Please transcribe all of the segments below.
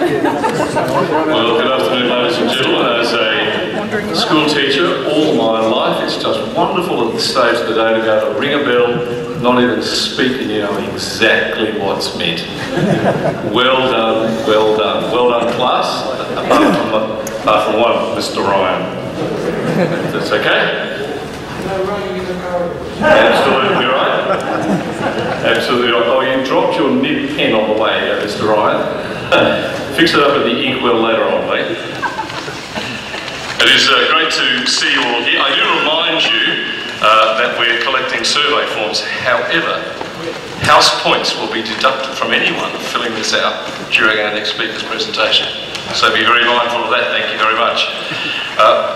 Well, good afternoon, ladies and gentlemen. As a school teacher all my life, it's just wonderful at this stage of the day to be able to ring a bell, not even speak, and you know exactly what's meant. Well done, well done. Well done, class, apart from one, Mr. Ryan. That's okay? Absolutely right. Absolutely right. Oh, you dropped your nib pen on the way, Mr. Ryan. Fix it up at the inkwell later on, mate. It is great to see you all here. I do remind you that we're collecting survey forms. However, house points will be deducted from anyone filling this out during our next speaker's presentation. So be very mindful of that. Thank you very much.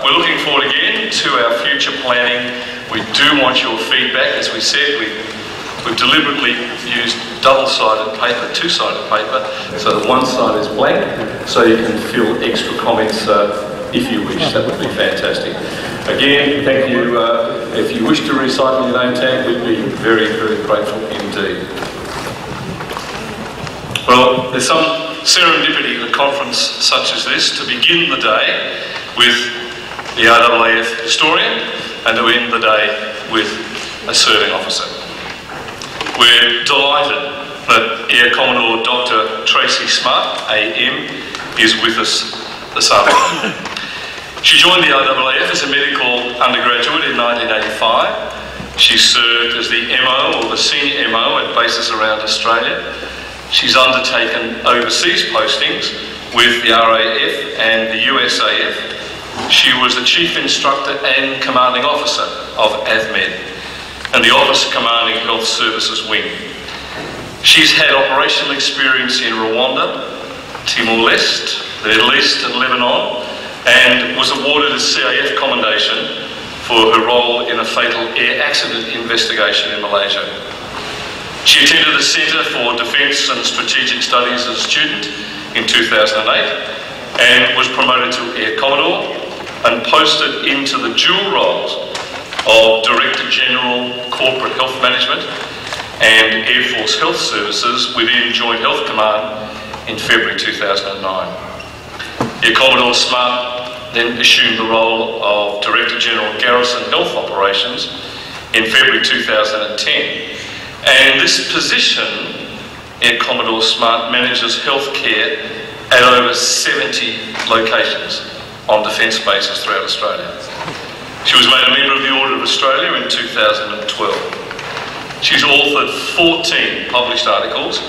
We're looking forward again to our future planning. We do want your feedback. As we said, we've deliberately used double-sided paper, two-sided paper, so that one side is blank, so you can fill extra comments if you wish. That would be fantastic. Again, thank you. If you wish to recycle your name tag, we'd be very, very grateful indeed. Well, there's some serendipity at a conference such as this to begin the day with the RAAF historian and to end the day with a serving officer. We're delighted that Air Commodore Dr. Tracy Smart, AM, is with us this afternoon. She joined the RAAF as a medical undergraduate in 1985. She served as the MO, or the senior MO, at bases around Australia. She's undertaken overseas postings with the RAF and the USAF. She was the Chief Instructor and Commanding Officer of AFMED and the Officer Commanding Health Services Wing. She's had operational experience in Rwanda, Timor-Leste, the Middle East and Lebanon, and was awarded a CAF commendation for her role in a fatal air accident investigation in Malaysia. She attended the Centre for Defence and Strategic Studies as a student in 2008 and was promoted to Air Commodore and posted into the dual roles of Director General Corporate Health Management and Air Force Health Services within Joint Health Command in February 2009. Air Commodore Smart then assumed the role of Director General Garrison Health Operations in February 2010. And this position, Air Commodore Smart manages healthcare at over 70 locations on defence bases throughout Australia. She was made a member of the Order of Australia in 2012. She's authored 14 published articles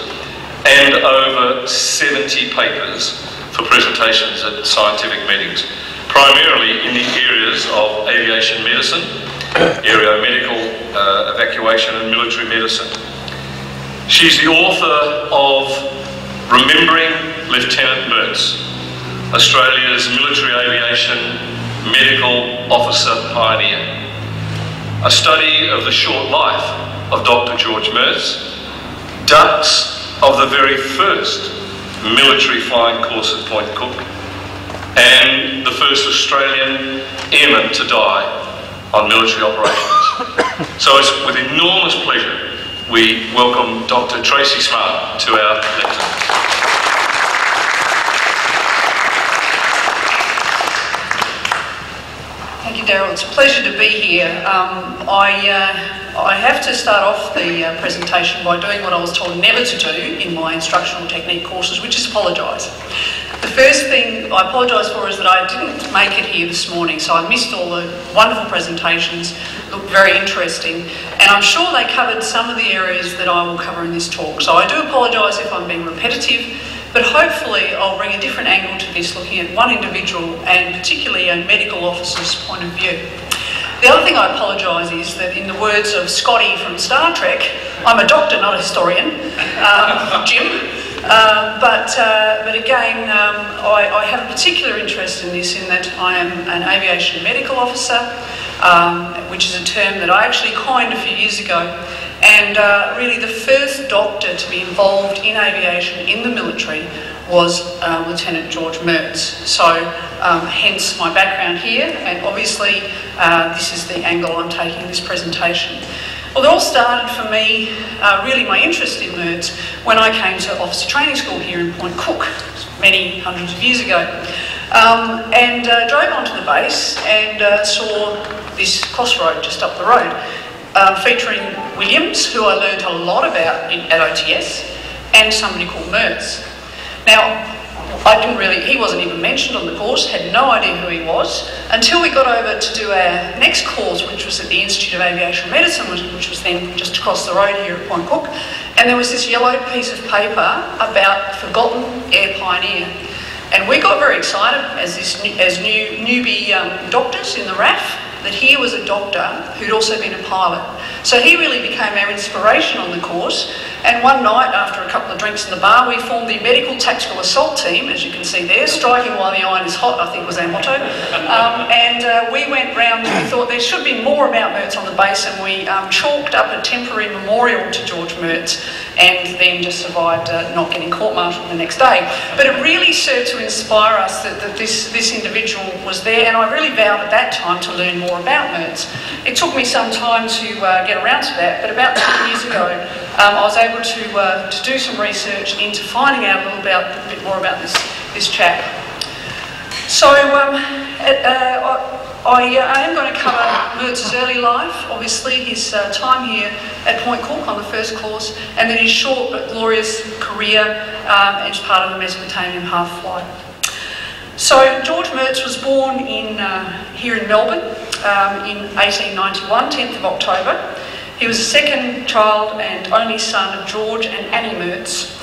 and over 70 papers for presentations at scientific meetings, primarily in the areas of aviation medicine, aeromedical evacuation and military medicine. She's the author of Remembering Lieutenant Mertz, Australia's military aviation medical officer pioneer. A study of the short life of Dr. George Mertz, ducks of the very first military flying course at Point Cook, and the first Australian airman to die on military operations. So it's with enormous pleasure we welcome Dr. Tracy Smart to our lecture. Thank you, Daryl. It's a pleasure to be here. I have to start off the presentation by doing what I was told never to do in my instructional technique courses, which is apologise. The first thing I apologise for is that I didn't make it here this morning, so I missed all the wonderful presentations, looked very interesting, and I'm sure they covered some of the areas that I will cover in this talk. So I do apologise if I'm being repetitive, but hopefully I'll bring a different angle to this, looking at one individual and particularly a medical officer's point of view. The other thing I apologise is that, in the words of Scotty from Star Trek, I'm a doctor, not a historian, Jim. But again, I have a particular interest in this, in that I am an aviation medical officer, which is a term that I actually coined a few years ago. And really the first doctor to be involved in aviation in the military was Lieutenant George Mertz. So hence my background here, and obviously this is the angle I'm taking this presentation. Well, it all started for me, really my interest in Mertz, when I came to officer training school here in Point Cook many hundreds of years ago. Drove onto the base and saw this crossroad just up the road, featuring Williams, who I learned a lot about at OTS, and somebody called Mertz. Now, he wasn't even mentioned on the course, had no idea who he was, until we got over to do our next course, which was at the Institute of Aviation Medicine, which was then just across the road here at Point Cook. And there was this yellow piece of paper about forgotten air pioneer. And we got very excited as newbie doctors in the RAF, that here was a doctor who'd also been a pilot. So he really became our inspiration on the course. And one night, after a couple of drinks in the bar, we formed the Medical Tactical Assault Team, as you can see there. Striking while the iron is hot, I think, was our motto. We went round, we thought there should be more about Mertz on the base, and we chalked up a temporary memorial to George Mertz, and then just survived not getting court-martialed the next day. But it really served to inspire us that this individual was there, and I really vowed at that time to learn more about Mertz. It took me some time to get around to that, but about 2 years ago, I was able to do some research into finding out a bit more about this chap. So I am going to cover Mertz's early life, obviously his time here at Point Cook on the first course, and then his short but glorious career as part of the Mesopotamian half flight. So George Mertz was born here in Melbourne in 1891, 10th of October. He was the second child and only son of George and Annie Mertz.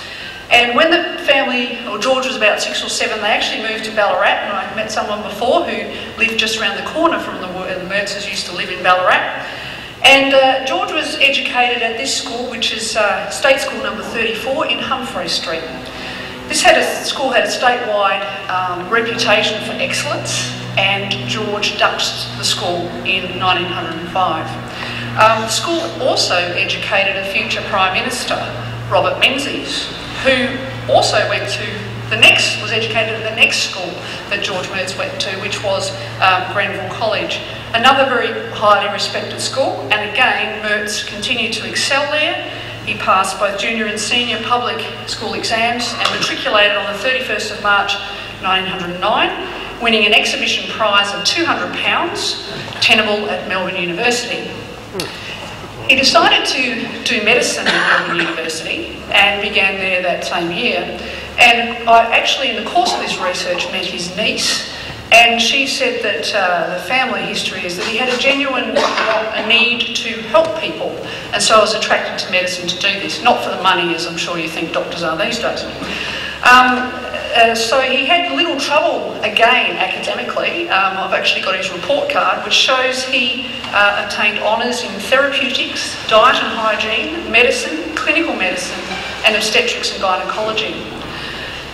And when the family, or George was about 6 or 7, they actually moved to Ballarat, and I met someone before who lived just around the corner from where the Mertzes used to live in Ballarat. And George was educated at this school, which is State School number 34 in Humphrey Street. This school had a statewide reputation for excellence, and George duxed the school in 1905. The school also educated a future Prime Minister, Robert Menzies, who also was educated at the next school that George Mertz went to, which was Grenville College. Another very highly respected school, and again, Mertz continued to excel there. He passed both junior and senior public school exams and matriculated on the 31st of March 1909, winning an exhibition prize of £200, tenable at Melbourne University. He decided to do medicine at Melbourne University and began there that same year. And I actually, in the course of this research, met his niece, and she said that the family history is that he had a genuine need to help people, and so I was attracted to medicine to do this, not for the money, as I'm sure you think doctors are these days. So he had little trouble, again, academically. I've actually got his report card, which shows he obtained honours in therapeutics, diet and hygiene, medicine, clinical medicine, and obstetrics and gynaecology.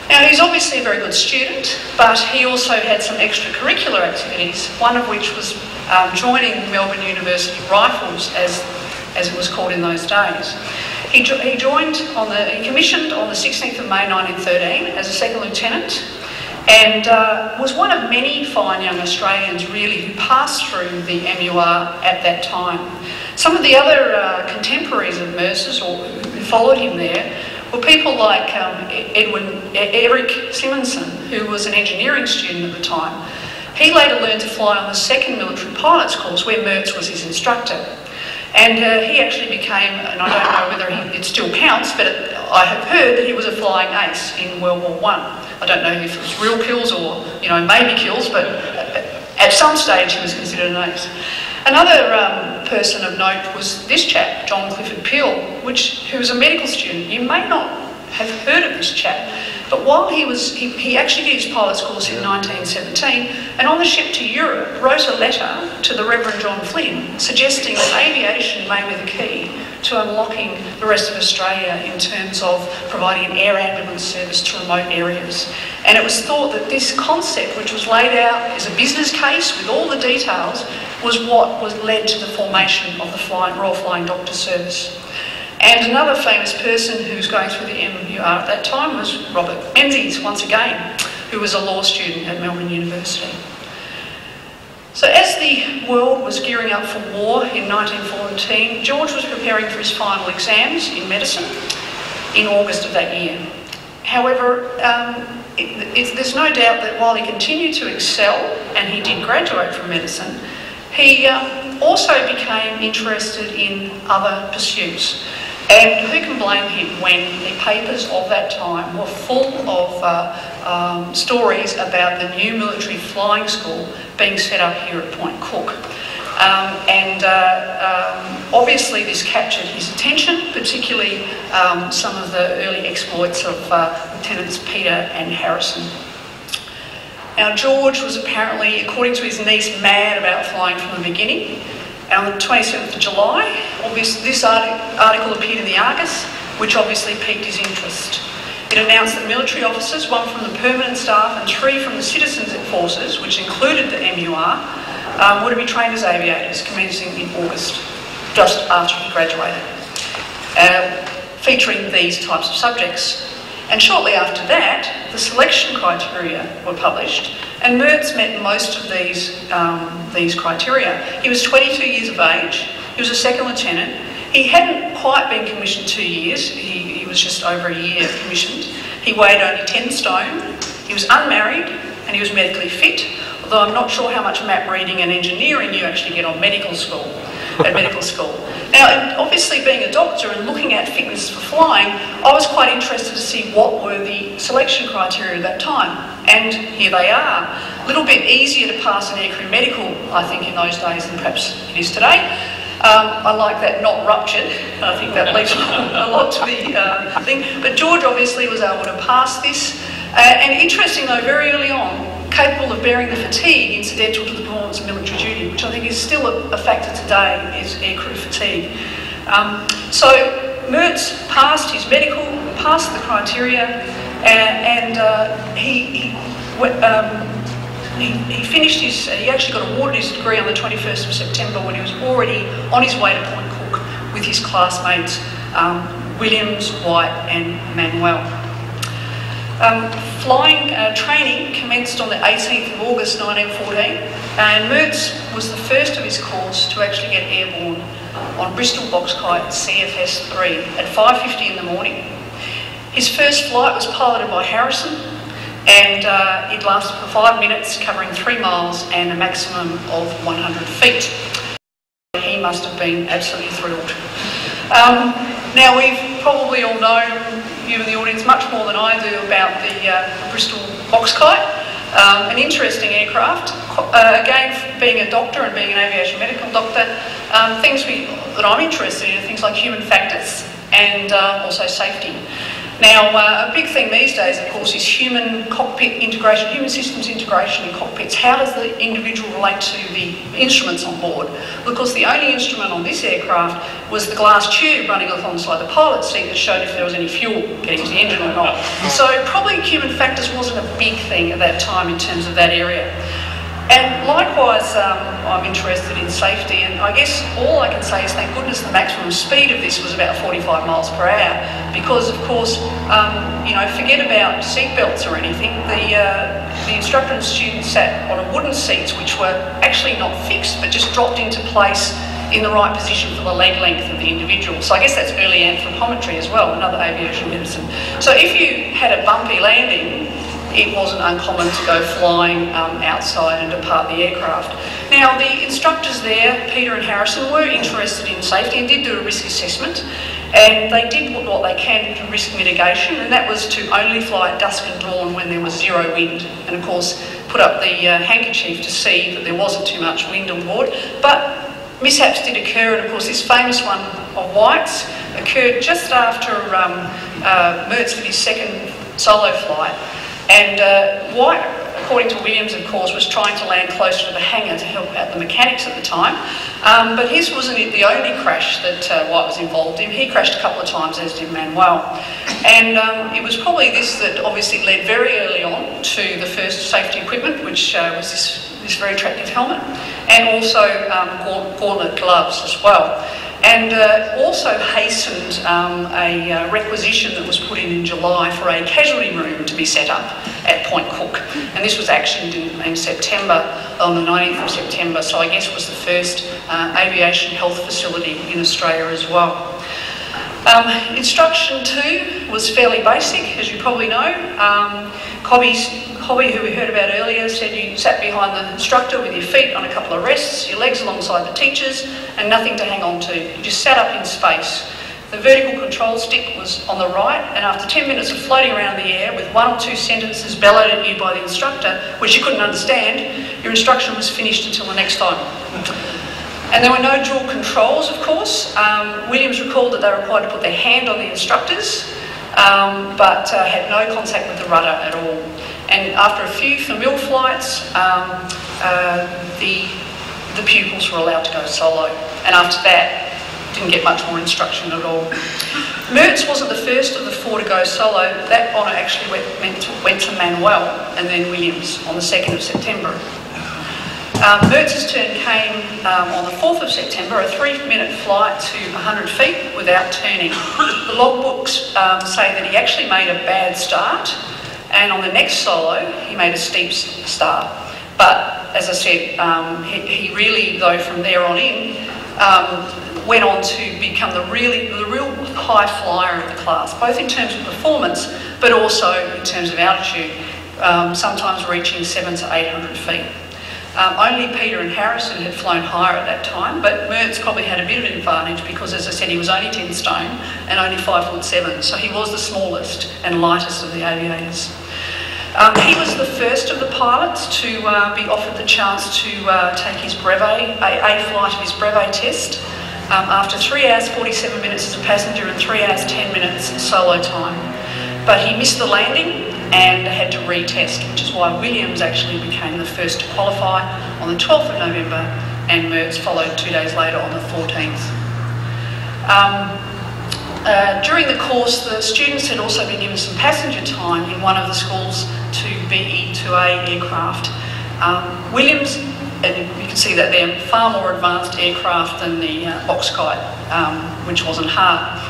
Now, he's obviously a very good student, but he also had some extracurricular activities, one of which was joining Melbourne University Rifles, as it was called in those days. He commissioned on the 16th of May 1913 as a second lieutenant, and was one of many fine young Australians really who passed through the MUR at that time. Some of the other contemporaries of Mertz's, or who followed him there, were people like Eric Simonson, who was an engineering student at the time. He later learned to fly on the second military pilots course, where Mertz was his instructor. And he actually became, and I don't know whether it still counts, but I have heard that he was a flying ace in World War I. I don't know if it was real kills or, maybe kills, but at some stage he was considered an ace. Another person of note was this chap, John Clifford Peel, who was a medical student. You may not have heard of this chap, but while he actually did his pilot's course in 1917, and on the ship to Europe wrote a letter to the Reverend John Flynn suggesting that aviation may be the key to unlocking the rest of Australia in terms of providing an air ambulance service to remote areas. And it was thought that this concept, which was laid out as a business case with all the details, was what led to the formation of the Royal Flying Doctor Service. And another famous person who was going through the MUR at that time was Robert Menzies, once again, who was a law student at Melbourne University. So as the world was gearing up for war in 1914, George was preparing for his final exams in medicine in August of that year. However, there's no doubt that while he continued to excel, and he did graduate from medicine, he also became interested in other pursuits. And who can blame him when the papers of that time were full of stories about the new military flying school being set up here at Point Cook. Obviously this captured his attention, particularly some of the early exploits of Lieutenants Peter and Harrison. Now George was apparently, according to his niece, mad about flying from the beginning. And on the 27th of July, obviously this article appeared in the Argus, which obviously piqued his interest. It announced that military officers, 1 from the permanent staff and 3 from the citizens forces, which included the MUR, were to be trained as aviators, commencing in August, just after he graduated, featuring these types of subjects. And shortly after that, the selection criteria were published, and Mertz met most of these criteria. He was 22 years of age, he was a second lieutenant, he hadn't quite been commissioned 2 years, he was just over a year commissioned, he weighed only 10 stone, he was unmarried, and he was medically fit, although I'm not sure how much map reading and engineering you actually get on medical school, at medical school. Now, obviously being a doctor and looking at fitness for flying, I was quite interested to see what were the selection criteria at that time. And here they are. A little bit easier to pass an aircrew medical, I think, in those days than perhaps it is today. I like that not ruptured. I think that leaves a lot to the thing. But George obviously was able to pass this. And interesting though, very early on, capable of bearing the fatigue incidental to the performance of military duty, which I think is still a factor today, is aircrew fatigue. So Mertz passed his medical, passed the criteria, and he finished his, he actually got awarded his degree on the 21st of September when he was already on his way to Point Cook with his classmates Williams, White and Manuel. Flying training commenced on the 18th of August 1914, and Mertz was the first of his course to actually get airborne on Bristol Boxkite CFS-3 at 5:50 in the morning. His first flight was piloted by Harrison, and it lasted for 5 minutes, covering 3 miles and a maximum of 100 feet. He must have been absolutely thrilled. Now, we've probably all known, you in the audience, much more than I do about the Bristol Boxkite, an interesting aircraft. Again, being a doctor and being an aviation medical doctor, things that I'm interested in are things like human factors and also safety. Now, a big thing these days, of course, is human cockpit integration, human systems integration in cockpits. How does the individual relate to the instruments on board? Well, of course, the only instrument on this aircraft was the glass tube running alongside the pilot's seat that showed if there was any fuel getting to the engine or not. So probably human factors wasn't a big thing at that time in terms of that area. And likewise, I'm interested in safety, and I guess all I can say is thank goodness the maximum speed of this was about 45 miles per hour, because of course, you know, forget about seat belts or anything. The instructor and student sat on a wooden seats which were actually not fixed but just dropped into place in the right position for the leg length of the individual. So I guess that's early anthropometry as well, another aviation medicine. So if you had a bumpy landing, it wasn't uncommon to go flying outside and depart the aircraft. Now, the instructors there, Peter and Harrison, were interested in safety and did do a risk assessment, and they did what they can to risk mitigation, and that was to only fly at dusk and dawn when there was zero wind, and of course put up the handkerchief to see that there wasn't too much wind on board. But mishaps did occur, and of course this famous one of White's occurred just after Mertz did his second solo flight. And White, according to Williams, of course, was trying to land closer to the hangar to help out the mechanics at the time. But his wasn't the only crash that White was involved in. He crashed a couple of times, as did Manuel. And it was probably this that obviously led very early on to the first safety equipment, which was this very attractive helmet, and also gauntlet gloves as well. And also hastened a requisition that was put in July for a casualty room to be set up at Point Cook. And this was actioned in September, on the 19th of September, so I guess was the first aviation health facility in Australia as well. Instruction 2 was fairly basic, as you probably know. Hobby, who we heard about earlier, said you sat behind the instructor with your feet on a couple of rests, your legs alongside the teachers, and nothing to hang on to. You just sat up in space. The vertical control stick was on the right, and after 10 minutes of floating around the air with 1 or 2 sentences bellowed at you by the instructor, which you couldn't understand, your instruction was finished until the next time. And there were no dual controls, of course. Williams recalled that they were required to put their hand on the instructors, but had no contact with the rudder at all. And after a few familiar flights, the pupils were allowed to go solo. And after that, didn't get much more instruction at all. Mertz wasn't the first of the 4 to go solo. That honour actually went to Manuel and then Williams on the 2nd of September. Mertz's turn came on the 4th of September, a 3-minute flight to 100 feet without turning. The logbooks say that he actually made a bad start, and on the next solo he made a steep start. But as I said, he really, though, from there on in, went on to become the real high flyer of the class, both in terms of performance, but also in terms of altitude, sometimes reaching 700 to 800 feet. Only Peter and Harrison had flown higher at that time, but Mertz probably had a bit of an advantage because, as I said, he was only 10 stone and only 5'7", so he was the smallest and lightest of the aviators. He was the first of the pilots to be offered the chance to take his brevet, a flight of his brevet test, after 3 hours 47 minutes as a passenger and 3 hours 10 minutes solo time. But he missed the landing and had to retest, which is why Williams actually became the first to qualify on the 12th of November and Mertz followed 2 days later on the 14th. During the course, the students had also been given some passenger time in one of the school's 2 BE-2A aircraft. Williams, and you can see that they're far more advanced aircraft than the Boxkite, which wasn't hard.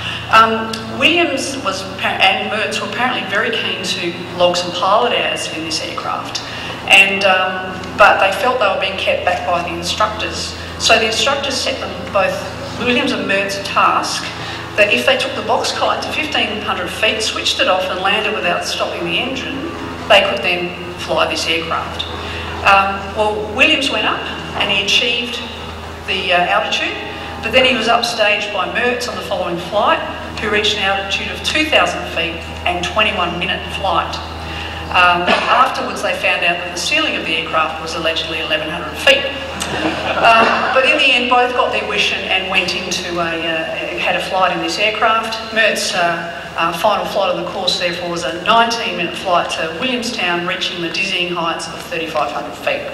Williams and Mertz were apparently very keen to log some pilot hours in this aircraft, and but they felt they were being kept back by the instructors. So the instructors set them, both Williams and Mertz, a task that if they took the Boxkite to 1,500 feet, switched it off and landed without stopping the engine, they could then fly this aircraft. Well, Williams went up and he achieved the altitude, but then he was upstaged by Mertz on the following flight, who reached an altitude of 2,000 feet and 21-minute flight. Afterwards, they found out that the ceiling of the aircraft was allegedly 1,100 feet. But in the end, both got their wish and went into had a flight in this aircraft. Mertz's final flight on the course, therefore, was a 19-minute flight to Williamstown, reaching the dizzying heights of 3,500 feet.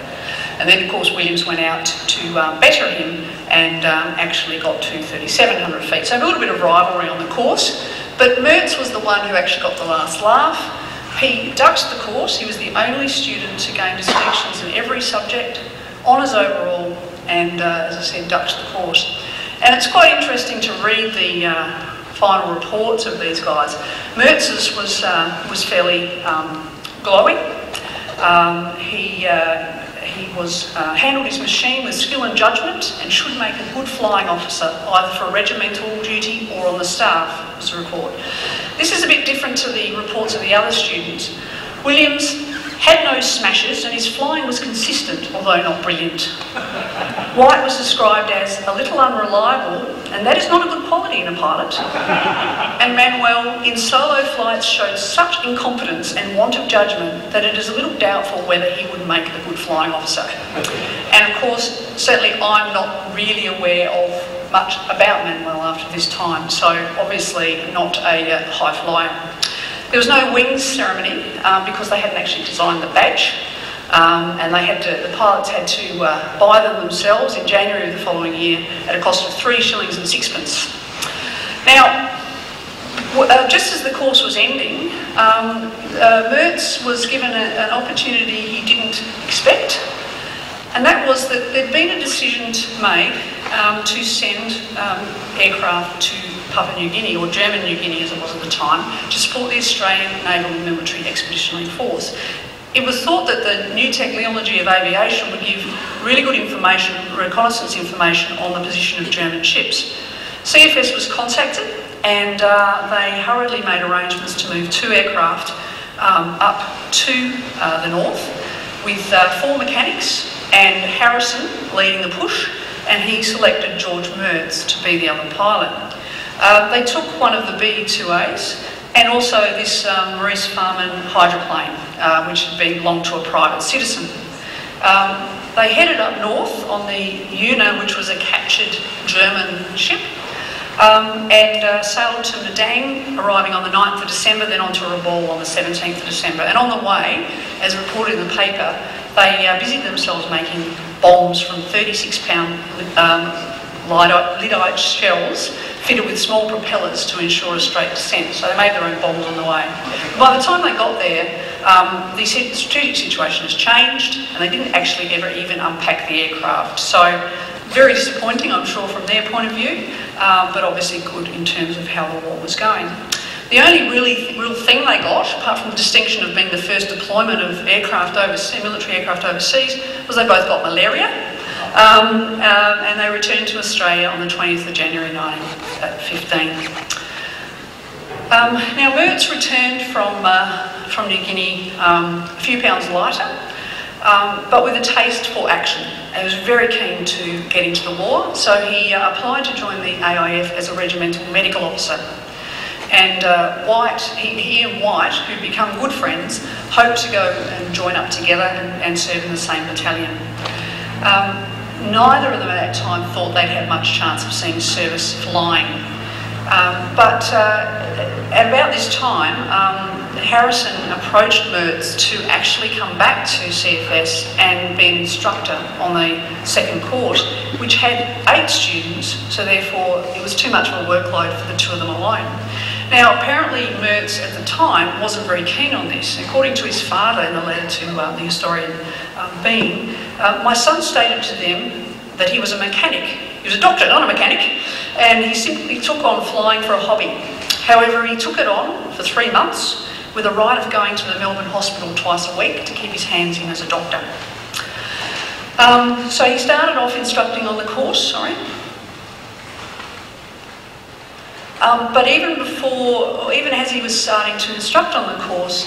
And then, of course, Williams went out to better him and actually got to 3,700 feet. So a little bit of rivalry on the course. But Mertz was the one who actually got the last laugh. He ducked the course. He was the only student to gain distinctions in every subject, honours overall, and, as I said, ducked the course. And it's quite interesting to read the final reports of these guys. Mertz's was fairly glowing. He handled his machine with skill and judgment and should make a good flying officer, either for regimental duty or on the staff, was the report. This is a bit different to the reports of the other students. Williams had no smashes and his flying was consistent, although not brilliant. White was described as a little unreliable, and that is not a good quality in a pilot. And Manuel, in solo flights, showed such incompetence and want of judgment that it is a little doubtful whether he would make a good flying officer. And of course, certainly I'm not really aware of much about Manuel after this time, so obviously not a high flyer. There was no wings ceremony because they hadn't actually designed the badge, and the pilots had to buy them themselves in January of the following year at a cost of 3 shillings and 6pence. Now, just as the course was ending, Mertz was given an opportunity he didn't expect, and that was that there'd been a decision made to send aircraft to Papua New Guinea, or German New Guinea as it was at the time, to support the Australian Naval Military Expeditionary Force. It was thought that the new technology of aviation would give really good information, reconnaissance information on the position of German ships. CFS was contacted and they hurriedly made arrangements to move 2 aircraft up to the north with 4 mechanics and Harrison leading the push, and he selected George Mertz to be the other pilot. They took one of the BE-2As and also this Maurice Farman hydroplane, which had belonged to a private citizen. They headed up north on the Una, which was a captured German ship, and sailed to Madang, arriving on the 9th of December, then on to Rabaul on the 17th of December. And on the way, as reported in the paper, they busied themselves making bombs from 36-pound lyddite shells fitted with small propellers to ensure a straight descent. So they made their own bombs on the way. By the time they got there, the strategic situation has changed, and they didn't actually ever even unpack the aircraft. So very disappointing, I'm sure, from their point of view, but obviously good in terms of how the war was going. The only real thing they got, apart from the distinction of being the first deployment of aircraft overseas, military aircraft overseas, was they both got malaria. And they returned to Australia on the 20th of January 1915. Now Mertz returned from New Guinea a few pounds lighter, but with a taste for action. He was very keen to get into the war, so he applied to join the AIF as a regimental medical officer. And White, he and White, who'd become good friends, hoped to go and join up together and serve in the same battalion. Neither of them at that time thought they'd have much chance of seeing service flying. But at about this time, Harrison approached Mertz to actually come back to CFS and be an instructor on the second course, which had 8 students, so therefore it was too much of a workload for the 2 of them alone. Now, apparently Mertz at the time wasn't very keen on this. According to his father in a letter to the historian Bean, my son stated to them that he was a mechanic. He was a doctor, not a mechanic, and he simply took on flying for a hobby. However, he took it on for 3 months with a right of going to the Melbourne hospital twice a week to keep his hands in as a doctor. So he started off instructing on the course, but even as he was starting to instruct on the course,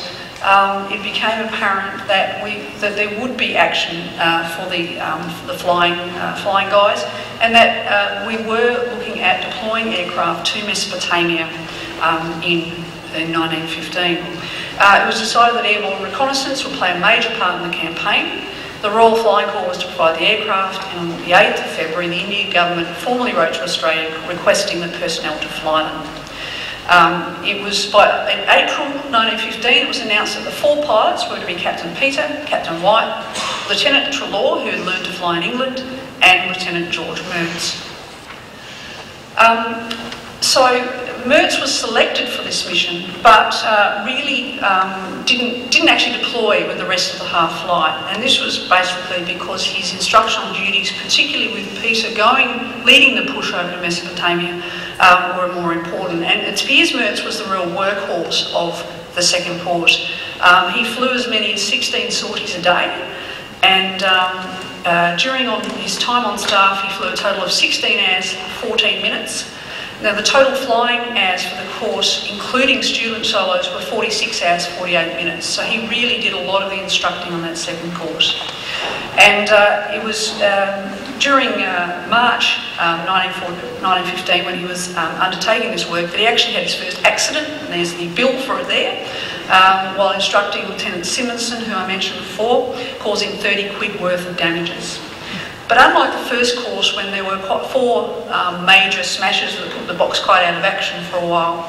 it became apparent that there would be action for the flying guys, and that we were looking at deploying aircraft to Mesopotamia in 1915. It was decided that airborne reconnaissance would play a major part in the campaign. The Royal Flying Corps was to provide the aircraft, and on the 8th of February, the Indian government formally wrote to Australia requesting the personnel to fly them. In April 1915, it was announced that the 4 pilots were to be Captain Peter, Captain White, Lieutenant Treloar, who had learned to fly in England, and Lieutenant George Mertz. So Mertz was selected for this mission, but really didn't actually deploy with the rest of the half flight, and this was basically because his instructional duties, particularly with Peter leading the push over to Mesopotamia, were more important. And it appears Mertz was the real workhorse of the second course. He flew as many as 16 sorties a day, and during his time on staff, he flew a total of 16 hours, 14 minutes. Now, the total flying hours for the course, including student solos, were 46 hours, 48 minutes. So he really did a lot of the instructing on that second course. And it was during March 1915, when he was undertaking this work, that he actually had his first accident, and there's the bill for it there, while instructing Lieutenant Simonson, who I mentioned before, causing 30 quid worth of damages. But unlike the first course, when there were 4 major smashes that put the box quite out of action for a while,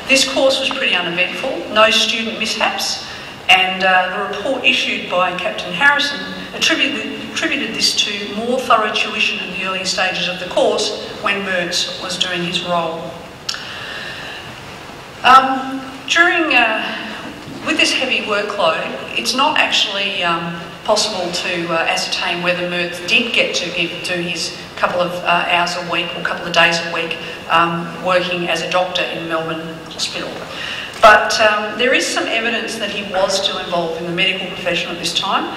this course was pretty uneventful, no student mishaps, and the report issued by Captain Harrison attributed this to more thorough tuition in the early stages of the course when Mertz was doing his role. With this heavy workload, it's not actually possible to ascertain whether Mertz did get to do his couple of hours a week or couple of days a week working as a doctor in Melbourne Hospital. But there is some evidence that he was still involved in the medical profession at this time,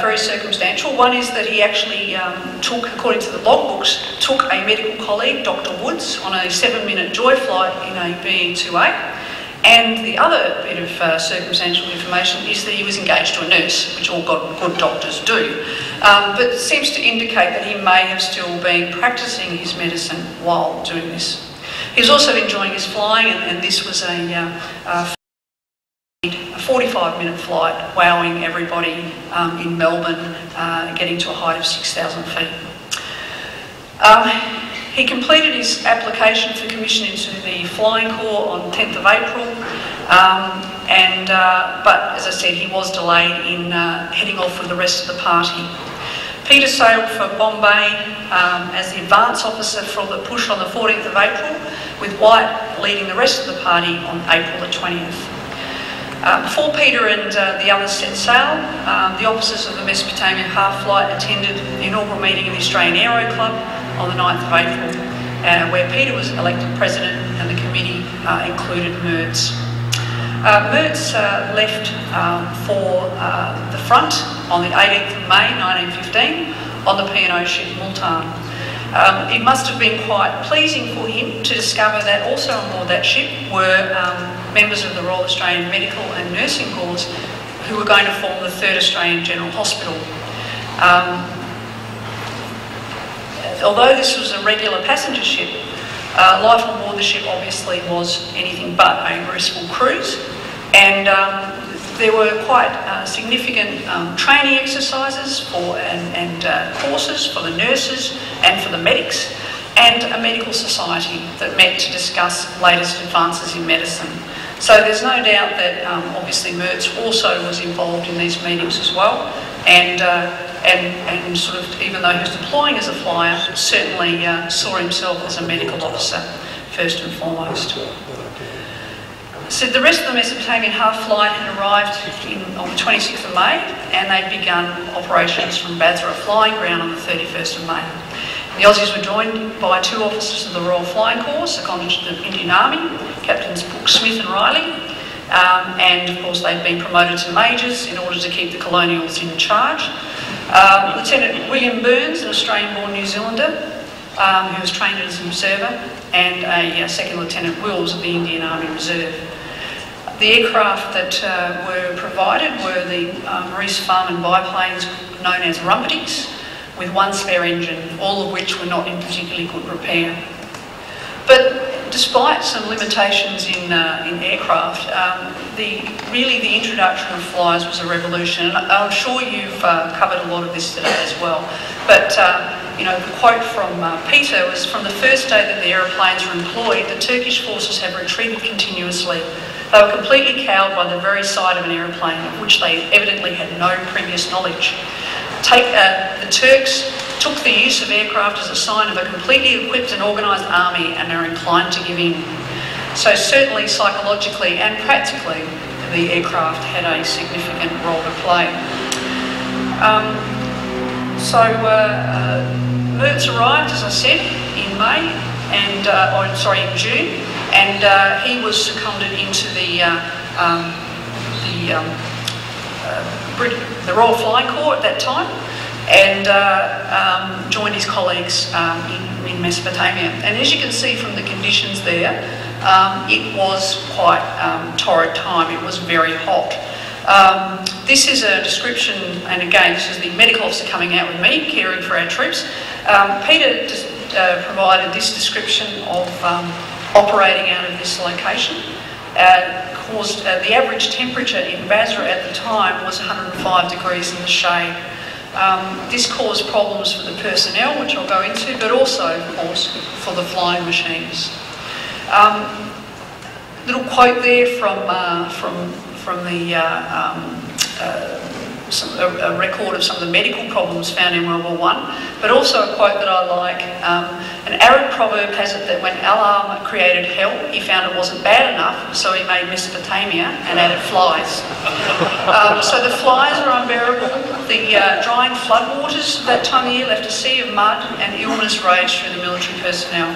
very circumstantial. One is that he actually according to the logbooks, took a medical colleague, Dr. Woods, on a 7-minute joy flight in a BE-2A. And the other bit of circumstantial information is that he was engaged to a nurse, which all good doctors do, but it seems to indicate that he may have still been practising his medicine while doing this. He was also enjoying his flying, and this was a 45-minute flight, wowing everybody in Melbourne, getting to a height of 6,000 feet. He completed his application for commission into the Flying Corps on 10th of April, but as I said, he was delayed in heading off with the rest of the party. Peter sailed for Bombay as the advance officer for the push on the 14th of April, with White leading the rest of the party on April the 20th. Before Peter and the others set sail, the officers of the Mesopotamian Half Flight attended the inaugural meeting of the Australian Aero Club on the 9th of April, where Peter was elected president and the committee included Mertz. Mertz left for the front on the 18th of May 1915 on the P&O ship Multan. It must have been quite pleasing for him to discover that also on board that ship were members of the Royal Australian Medical and Nursing Corps who were going to form the 3rd Australian General Hospital. Although this was a regular passenger ship, life on board the ship obviously was anything but a restful cruise, and there were quite significant training exercises and courses for the nurses and for the medics, and a medical society that met to discuss latest advances in medicine. So there's no doubt that obviously Mertz also was involved in these meetings as well, and sort of, even though he was deploying as a flyer, certainly saw himself as a medical officer first and foremost. So the rest of the Mesopotamian Half Flight had arrived on the 26th of May, and they'd begun operations from Basra Flying Ground on the 31st of May. The Aussies were joined by 2 officers of the Royal Flying Corps, seconded to the Indian Army, Captains Brooke, Smith and Riley, and of course they'd been promoted to majors in order to keep the colonials in charge. Lieutenant William Burns, an Australian-born New Zealander, who was trained as an observer, and a Second Lieutenant Wills of the Indian Army Reserve. The aircraft that were provided were the Maurice Farman biplanes known as Rumpetings, with 1 spare engine, all of which were not in particularly good repair. But despite some limitations in aircraft, the introduction of flyers was a revolution. And I'm sure you've covered a lot of this today as well. But the quote from Peter was, "From the first day that the aeroplanes were employed, the Turkish forces have retreated continuously. They were completely cowed by the very sight of an aeroplane, of which they evidently had no previous knowledge. The Turks took the use of aircraft as a sign of a completely equipped and organised army, and are inclined to give in." So certainly psychologically and practically, the aircraft had a significant role to play. Mertz arrived, as I said, in May, and in June, and he was seconded into the Royal Flying Corps at that time, and joined his colleagues in Mesopotamia. And as you can see from the conditions there, it was quite torrid time. It was very hot. This is a description, and again, this is the medical officer coming out with me, caring for our troops. Peter provided this description of operating out of this location. The average temperature in Basra at the time was 105 degrees in the shade. This caused problems for the personnel, which I'll go into, but also, of course, for the flying machines. Little quote there from the a record of some of the medical problems found in World War I, but also a quote that I like. An Arab proverb has it that when Allah created hell, he found it wasn't bad enough, so he made Mesopotamia and added flies. So the flies are unbearable. The drying floodwaters that time of year left a sea of mud, and illness raged through the military personnel.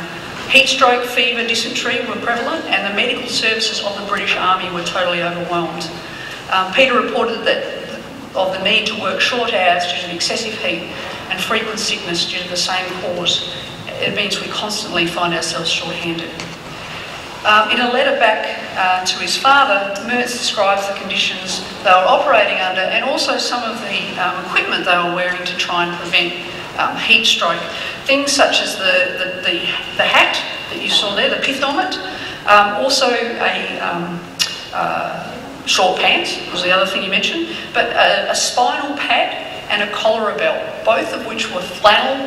Heat stroke, fever, dysentery were prevalent, and the medical services of the British Army were totally overwhelmed. Peter reported of the need to work short hours due to the excessive heat and frequent sickness due to the same cause. It means we constantly find ourselves short-handed. In a letter back to his father, Mertz describes the conditions they were operating under and also some of the equipment they were wearing to try and prevent heat stroke. Things such as the hat that you saw there, the pith helmet, also short pants was the other thing you mentioned, but a spinal pad and a collar belt, both of which were flannel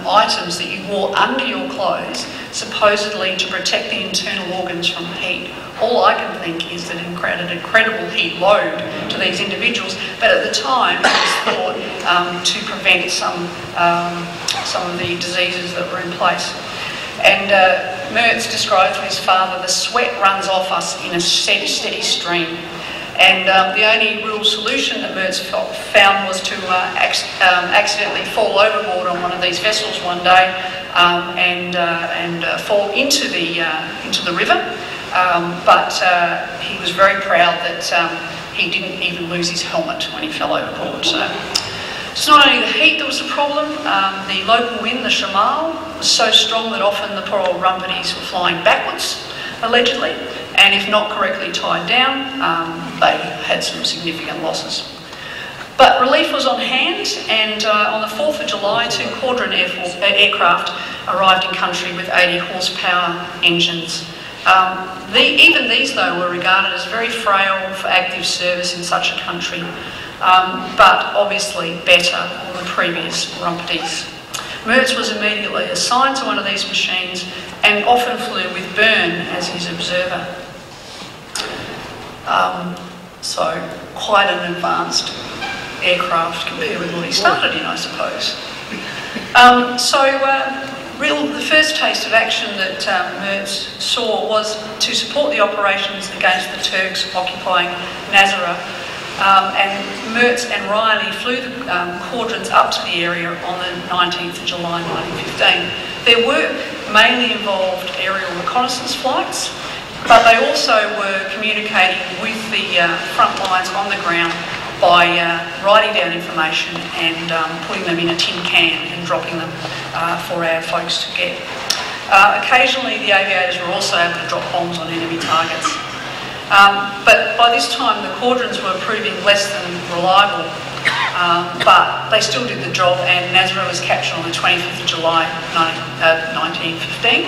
items that you wore under your clothes, supposedly to protect the internal organs from heat. All I can think is that it added incredible heat load to these individuals, but at the time it was thought to prevent some of the diseases that were in place. And Mertz described to his father, the sweat runs off us in a steady stream. And the only real solution that Mertz found was to accidentally fall overboard on one of these vessels one day and fall into the river. But he was very proud that he didn't even lose his helmet when he fell overboard. So it's not only the heat that was the problem. The local wind, the shamal, was so strong that often the poor old Rumpetties were flying backwards, allegedly, and if not correctly tied down, they had some significant losses. But relief was on hand, and on the 4th of July, 2 Caudron aircraft arrived in country with 80 horsepower engines. Even these, though, were regarded as very frail for active service in such a country, but obviously better than the previous Rumpetties. Mertz was immediately assigned to one of these machines and often flew with Byrne as his observer. So quite an advanced aircraft compared with what he started in, I suppose. The first taste of action that Mertz saw was to support the operations against the Turks occupying Nazareth. And Mertz and Riley flew the Caudrons up to the area on the 19th of July 1915. Their work mainly involved aerial reconnaissance flights, but they also were communicating with the front lines on the ground by writing down information and putting them in a tin can and dropping them for our folks to get. Occasionally the aviators were also able to drop bombs on enemy targets. But by this time the Caudrons were proving less than reliable, but they still did the job, and Nazareth was captured on the 25th of July 1915.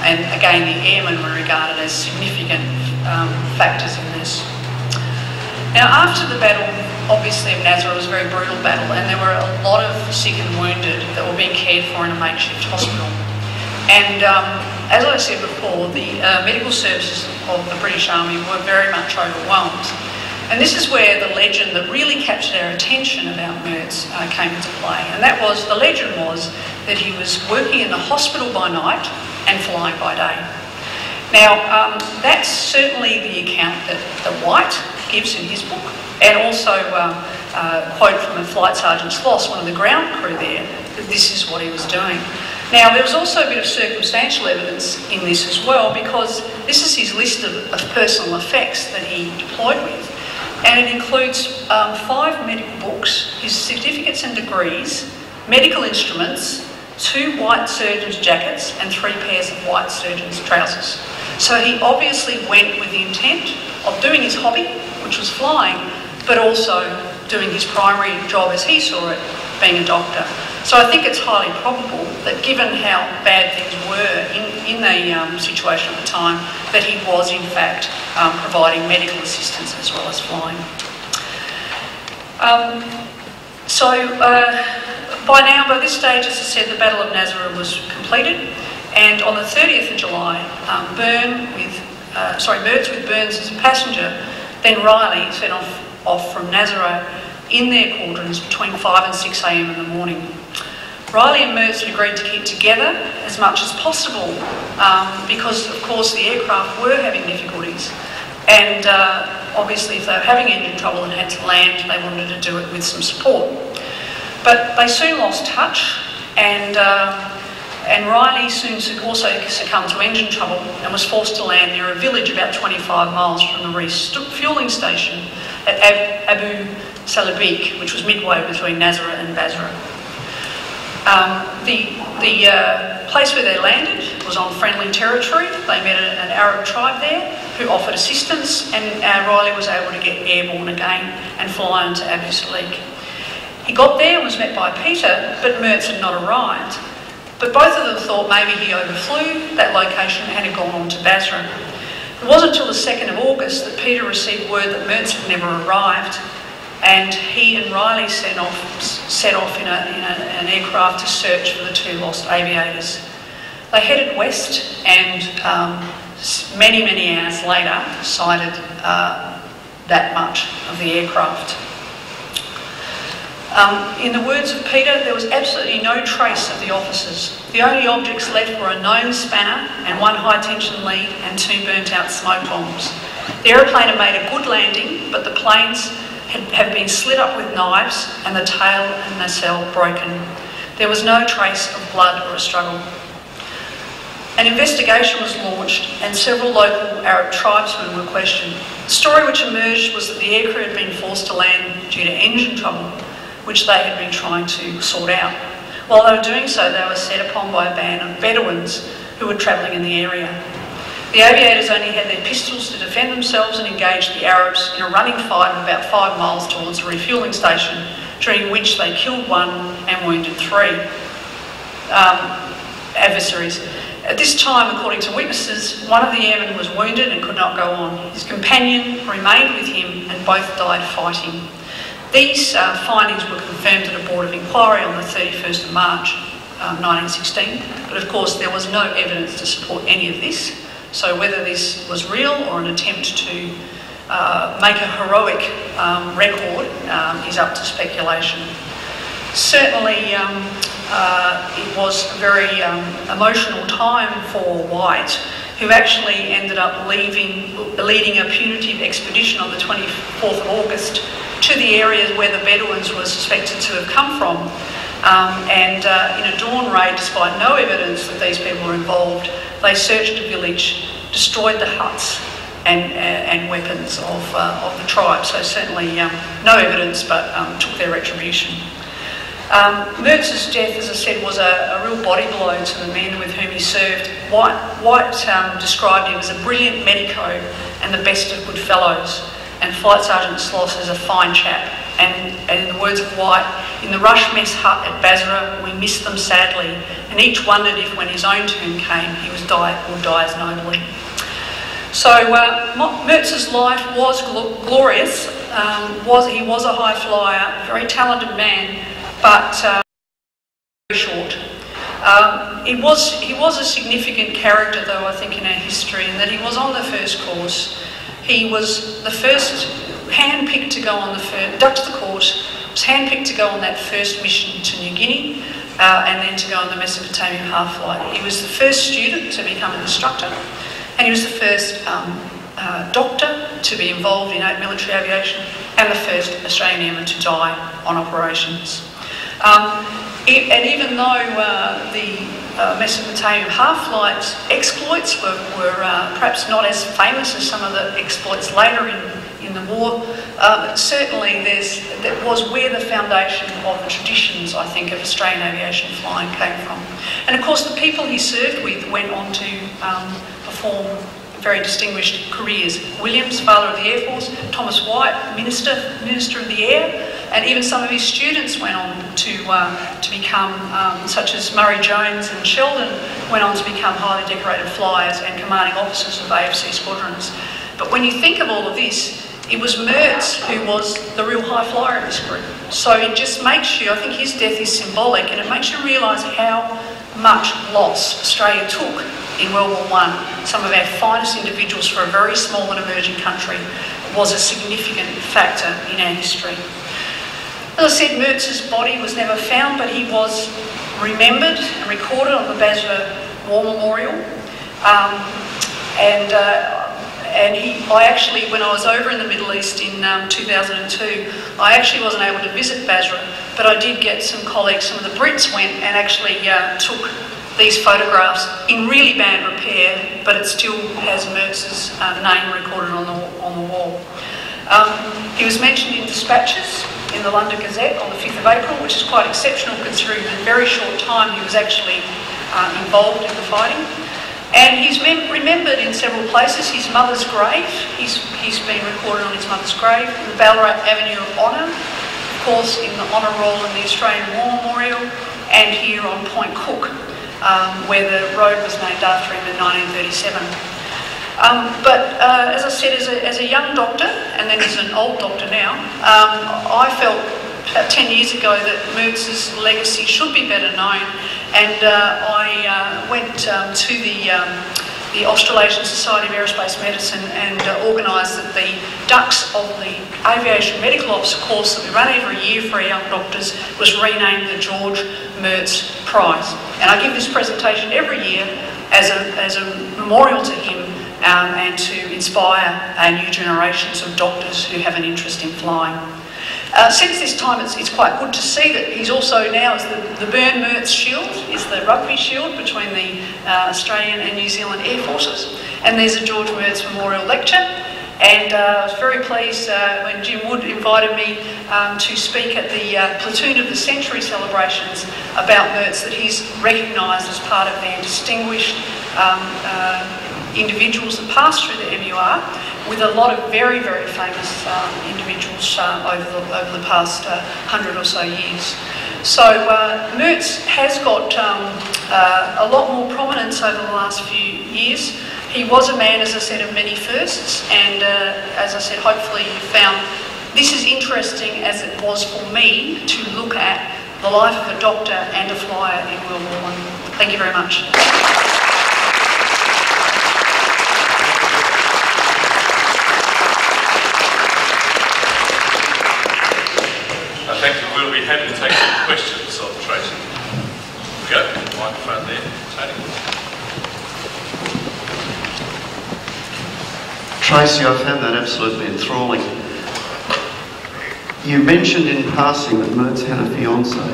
And again, the airmen were regarded as significant factors in this. Now, after the battle, obviously, of Nazareth was a very brutal battle, and there were a lot of sick and wounded that were being cared for in a makeshift hospital. And as I said before, the medical services of the British Army were very much overwhelmed. And this is where the legend that really captured our attention about Mertz came into play. And that was, the legend was that he was working in the hospital by night and flying by day. Now, that's certainly the account that White gives in his book, and also a quote from a Flight Sergeant Sloss, one of the ground crew there, that this is what he was doing. Now, there was also a bit of circumstantial evidence in this as well, because this is his list of personal effects that he deployed with, and it includes 5 medical books, his certificates and degrees, medical instruments, 2 white surgeon's jackets, and 3 pairs of white surgeon's trousers. So he obviously went with the intent of doing his hobby, which was flying, but also doing his primary job as he saw it, being a doctor. So I think it's highly probable that, given how bad things were in the situation at the time, that he was in fact providing medical assistance as well as flying. By this stage, as I said, the Battle of Nazareth was completed, and on the 30th of July, Mertz with Burns as a passenger, then Riley set off from Nazareth in their Caudrons between 5 and 6 a.m. in the morning. Riley and Mertz had agreed to keep together as much as possible because, of course, the aircraft were having difficulties, and obviously if they were having engine trouble and had to land, they wanted to do it with some support. But they soon lost touch, and Riley soon also succumbed to engine trouble and was forced to land near a village about 25 miles from the refuelling station at Abu Salabik, which was midway between Nazareth and Basra. The place where they landed was on friendly territory. They met an Arab tribe there who offered assistance, and Riley was able to get airborne again and fly into Abu Salik. He got there and was met by Peter, but Mertz had not arrived. But both of them thought maybe he overflew that location and had gone on to Basra. It wasn't until the 2nd of August that Peter received word that Mertz had never arrived, and he and Riley set off in an aircraft to search for the 2 lost aviators. They headed west and many, many hours later sighted that much of the aircraft. In the words of Peter, there was absolutely no trace of the officers. The only objects left were a known spanner and 1 high-tension lead and 2 burnt-out smoke bombs. The aeroplane had made a good landing, but the planes had been slit up with knives and the tail and nacelle broken. There was no trace of blood or a struggle. An investigation was launched and several local Arab tribesmen were questioned. The story which emerged was that the aircrew had been forced to land due to engine trouble, which they had been trying to sort out. While they were doing so, they were set upon by a band of Bedouins who were travelling in the area. The aviators only had their pistols to defend themselves and engaged the Arabs in a running fight of about 5 miles towards a refuelling station, during which they killed 1 and wounded 3 adversaries. At this time, according to witnesses, one of the airmen was wounded and could not go on. His companion remained with him and both died fighting. These findings were confirmed at a Board of Inquiry on the 31st of March 1916, but of course there was no evidence to support any of this. So whether this was real or an attempt to make a heroic record is up to speculation. Certainly it was a very emotional time for White, who actually ended up leading a punitive expedition on the 24th of August to the areas where the Bedouins were suspected to have come from. In a dawn raid, despite no evidence that these people were involved, they searched the village, destroyed the huts and weapons of the tribe. So certainly no evidence, but took their retribution. Mertz's death, as I said, was a real body blow to the men with whom he served. White described him as a brilliant medico and the best of good fellows, and Flight Sergeant Sloss as a fine chap. And in the words of White, in the rush mess hut at Basra, we missed them sadly, and each wondered if when his own turn came, he would die as nobly. So Mertz's life was glorious. He was a high flyer, very talented man, but very short. He was a significant character, though, I think, in our history, in that he was on the first course. He was the first handpicked to go on ducked the course, was handpicked to go on that first mission to New Guinea, and then to go on the Mesopotamian half-flight. He was the first student to become an instructor, and he was the first doctor to be involved in military aviation, and the first Australian airman to die on operations. And even though the Mesopotamian half-flight exploits were perhaps not as famous as some of the exploits later in the war, certainly that was where the foundation of the traditions, I think, of Australian aviation flying came from. And of course the people he served with went on to perform very distinguished careers. Williams, Father of the Air Force, Thomas White, Minister of the Air, and even some of his students went on to become, such as Murray Jones and Sheldon, went on to become highly decorated flyers and commanding officers of AFC squadrons. But when you think of all of this, it was Mertz who was the real high flyer in this group. So it just makes you, I think his death is symbolic, and it makes you realise how much loss Australia took in World War I. Some of our finest individuals for a very small and emerging country was a significant factor in our history. As I said, Mertz's body was never found, but he was remembered and recorded on the Basra War Memorial. I actually, when I was over in the Middle East in 2002, I actually wasn't able to visit Basra, but I did get some colleagues, some of the Brits went and actually took these photographs in really bad repair, but it still has Mertz's name recorded on the wall. He was mentioned in dispatches in the London Gazette on the 5th of April, which is quite exceptional considering in a very short time he was actually involved in the fighting. And he's remembered in several places. His mother's grave, he's been recorded on his mother's grave, in the Ballarat Avenue of Honour, of course in the Honour Roll and the Australian War Memorial, and here on Point Cook, where the road was named after him in 1937. But as I said, as a young doctor, and then as an old doctor now, I felt about 10 years ago that Mertz's legacy should be better known, and I went to the Australasian Society of Aerospace Medicine and organised that the DUCS of the Aviation Medical Officer course that we run every year for our young doctors was renamed the George Mertz Prize. And I give this presentation every year as a memorial to him and to inspire our new generations of doctors who have an interest in flying. Since this time, it's quite good to see that he's also now, is the Byrne Mertz Shield, is the rugby shield between the Australian and New Zealand Air Forces. And there's a George Mertz Memorial Lecture. And I was very pleased when Jim Wood invited me to speak at the Platoon of the Century celebrations about Mertz, that he's recognised as part of their distinguished individuals that passed through the MUR, with a lot of very, very famous individuals over the past 100 or so years. So Mertz has got a lot more prominence over the last few years. He was a man, as I said, of many firsts, and as I said, hopefully you found this as interesting as it was for me to look at the life of a doctor and a flyer in World War I. Thank you very much. Thank you. We'll be happy to take some questions of Tracy. Here we go. Microphone there, Tony. Tracy, I found that absolutely enthralling. You mentioned in passing that Mertz had a fiancée.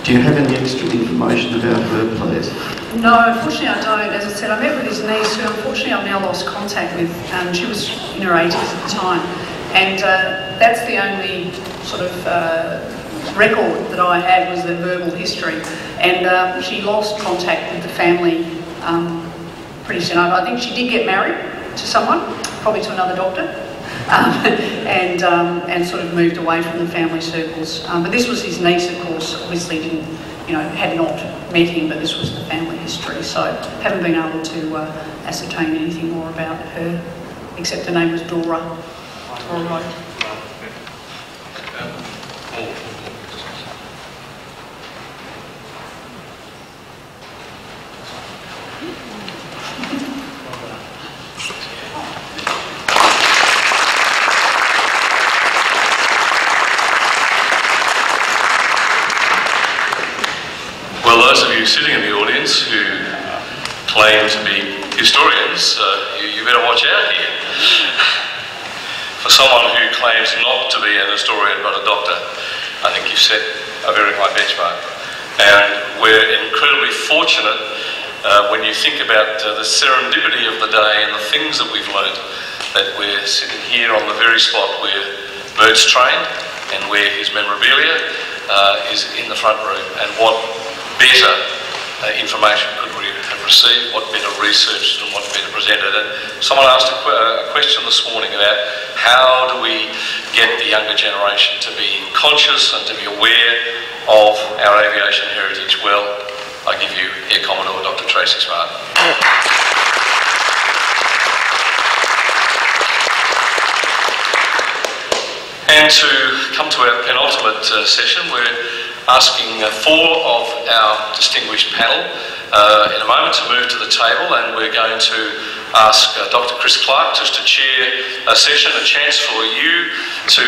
Do you have any extra information about her, please? No, unfortunately I don't. As I said, I met with his niece, who unfortunately I've now lost contact with. She was in her 80s at the time. And that's the only sort of record that I had, was the verbal history. And she lost contact with the family pretty soon. I think she did get married to someone, probably to another doctor, and sort of moved away from the family circles. But this was his niece, of course. Obviously didn't, had not met him, but this was the family history. So haven't been able to ascertain anything more about her, except her name was Dora. All right. Well, those of you sitting in the audience who claim to be historians, you better watch out here. For someone who claims not to be an historian but a doctor, I think you've set a very high benchmark. And we're incredibly fortunate when you think about the serendipity of the day and the things that we've learned, that we're sitting here on the very spot where Mertz trained and where his memorabilia is in the front room. And what better information could we have received, what better researched and what better presented. And someone asked a question this morning about how do we get the younger generation to be conscious and to be aware of our aviation heritage. Well, I give you Air Commodore Dr. Tracy Smart. And to come to our penultimate session, we're asking four of our distinguished panel in a moment to move to the table, and we're going to ask Dr. Chris Clark just to chair a session, a chance for you to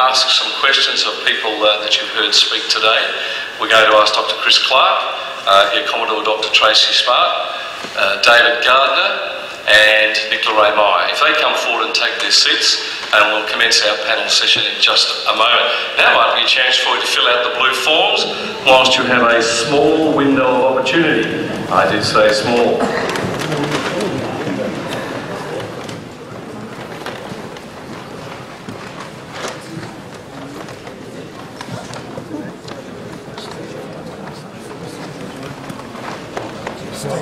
ask some questions of people that you've heard speak today. We're going to ask Dr. Chris Clark, Air Commodore Dr. Tracy Smart, David Gardner and Nicola Ray Meyer. If they come forward and take their seats, and we'll commence our panel session in just a moment. Now might be a chance for you to fill out the blue forms whilst you have a small window of opportunity. I did say small. There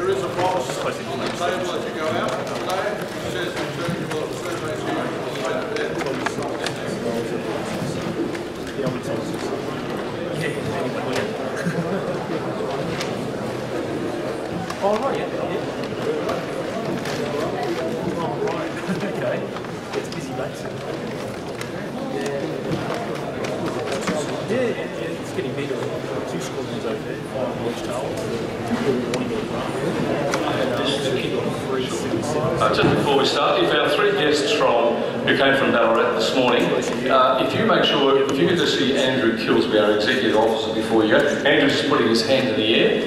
is a policy. They will let you go out. It says in terms of the survey Oh, right, yeah. Oh, right. Okay. It's busy, mate. Yeah, it's getting bigger. 2 squadrons over there, 5 watchtowers. Just before we start, you've found 3 guests who came from Ballarat this morning. If you make sure, if you could just see Andrew Kilsby, our Executive Officer, before you go. Andrew's just putting his hand in the air.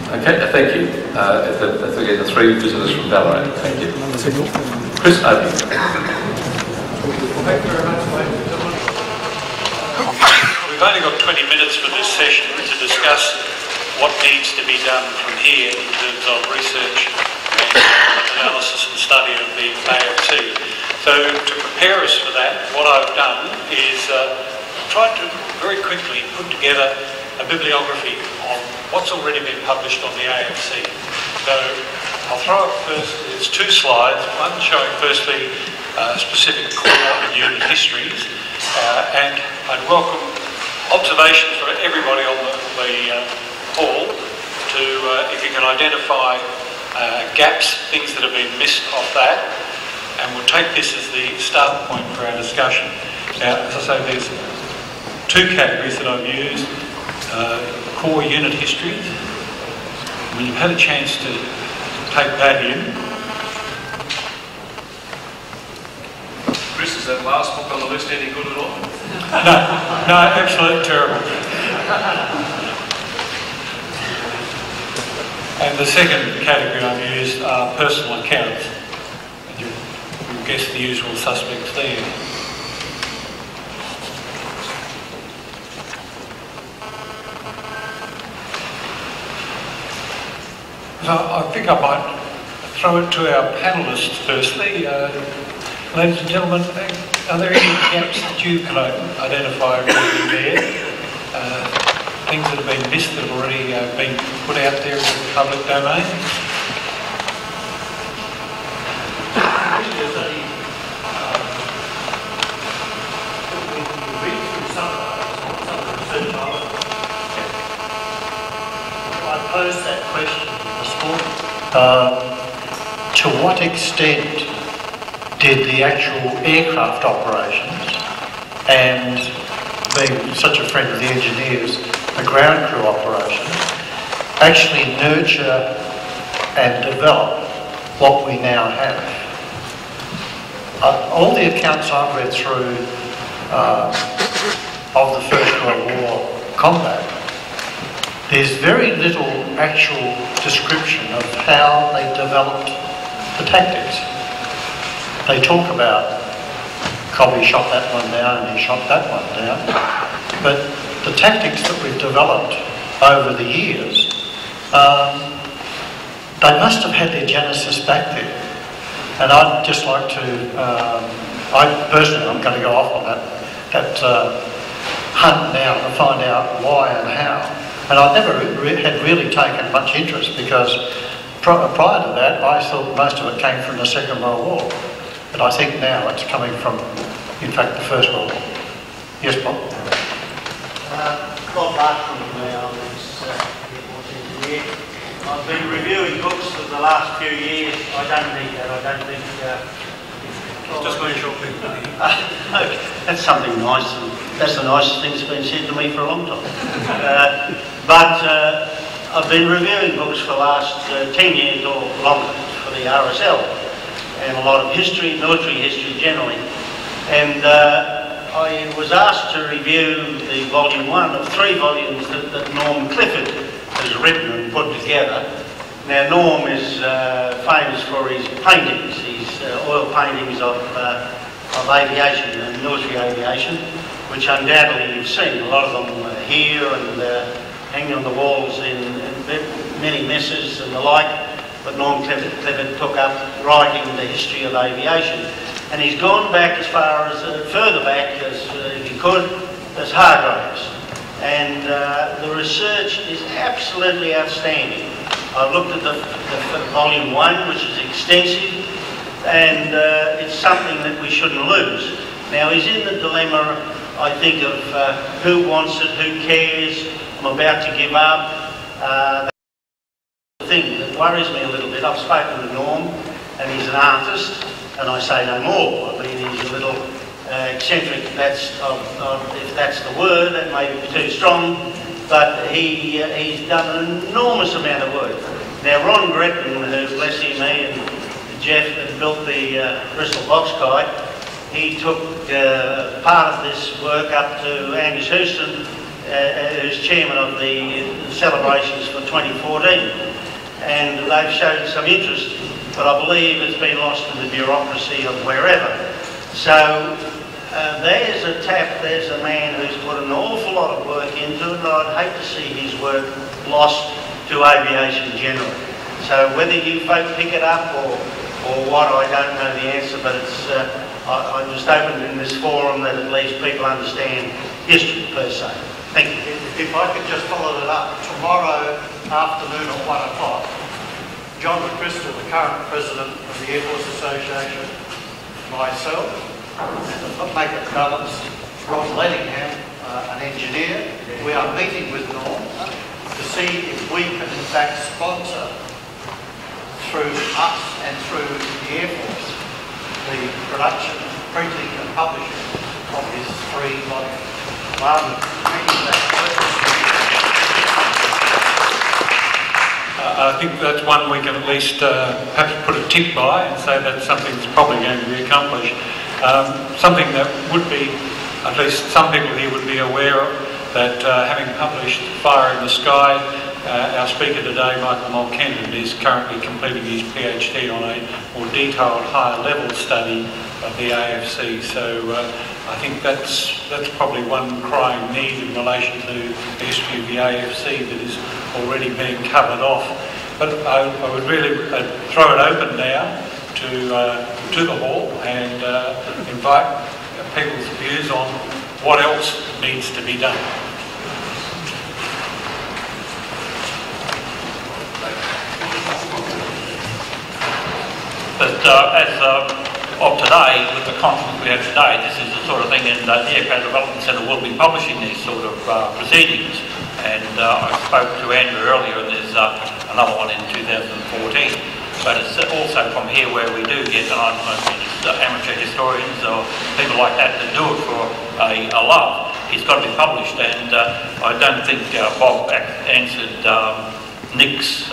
Okay, thank you. Again, the 3 visitors from Ballarat. Thank you. Chris, over. Thank you very much, ladies and gentlemen. We've only got 20 minutes for this session to discuss what needs to be done from here in terms of research and analysis and study of the AFC. So to prepare us for that, what I've done is tried to very quickly put together a bibliography on what's already been published on the AFC. So I'll throw up first, there's 2 slides, one showing firstly specific core and unit histories, and I'd welcome observations from everybody on the hall to, if you can identify gaps, things that have been missed off that, and we'll take this as the start point for our discussion. Now, as I say, there's 2 categories that I've used. Core unit histories. When you've had a chance to take that in. Chris, is that last book on the list any good at all? No, absolutely terrible. And the second category I've used are personal accounts. And you'll guess the usual suspects there. So I think I might throw it to our panellists firstly. Ladies and gentlemen, are there any gaps that you can identify really there? Things that have been missed that have already been put out there in the public domain? I posed that question this morning. To what extent did the actual aircraft operations, and being such a friend of the engineers, the ground crew operations, actually nurture and develop what we now have? All the accounts I've read through of the First World War combat, there's very little actual description of how they developed the tactics. They talk about Cobby shot that one down and he shot that one down, but the tactics that we've developed over the years, they must have had their genesis back there. And I'd just like to, I'm going to go off on that hunt now to find out why and how. And I never had really taken much interest because prior to that I thought most of it came from the Second World War. But I think now it's coming from, in fact, the First World War. Yes, Bob? Bob Barton, I've been reviewing books for the last few years. I don't need that. I don't think... Just make sure people that's something nice. And that's the nicest thing that's been said to me for a long time. But I've been reviewing books for the last 10 years or longer for the RSL. And a lot of history, military history generally. And I was asked to review the volume 1 of 3 volumes that Norm Clifford has written and put together. Now Norm is famous for his paintings, his oil paintings of aviation and military aviation. which undoubtedly you've seen. A lot of them are here and hanging on the walls in many messes and the like, but Norm Clifford took up writing the history of aviation. And he's gone back as far as, further back as if he could, as Hargraves. And the research is absolutely outstanding. I looked at the volume 1, which is extensive, and it's something that we shouldn't lose. Now, he's in the dilemma, I think, of who wants it, who cares, I'm about to give up. The thing that worries me a little bit, I've spoken to Norm, and he's an artist, and I say no more. I mean, he's a little eccentric, if that's the word, that may be too strong, but he's done an enormous amount of work. Now, Ron Gretton, who, bless him, he and Jeff had built the Bristol box kite, he took part of this work up to Angus Houston, who's chairman of the celebrations for 2014. And they've shown some interest, but I believe it's been lost in the bureaucracy of wherever. So there's a tap, there's a man who's put an awful lot of work into it, and I'd hate to see his work lost to aviation generally. So whether you folk pick it up or what, I don't know the answer, but it's, I'm just open in this forum that at least people understand history per se. Thank you. If I could just follow that up, tomorrow afternoon at 1 o'clock, John McChrystal, the current president of the Air Force Association, myself, and the Maker Brothers, Rob Lettingham, an engineer, we are meeting with Norm to see if we can in fact sponsor through us and through the Air Force the production, printing and publishing of his 3 volumes. I think that's one we can at least perhaps put a tick by and say that's something that's probably going to be accomplished. Something that would be, at least some people here would be aware of, that having published Fire in the Sky, our speaker today, Michael Mulkennan, is currently completing his PhD on a more detailed, higher level study of the AFC. So I think that's probably one crying need in relation to the history of the AFC that is already being covered off. But I would really throw it open now to the hall and invite people's views on what else needs to be done. But as of today, with the conference we have today, this is the sort of thing, and the Aircraft Development Centre will be publishing these sort of proceedings. And I spoke to Andrew earlier, and there's another one in 2014. But it's also from here where we do get, and I don't know if it's amateur historians or people like that that do it for a love. It's got to be published, and I don't think Bob answered Nick's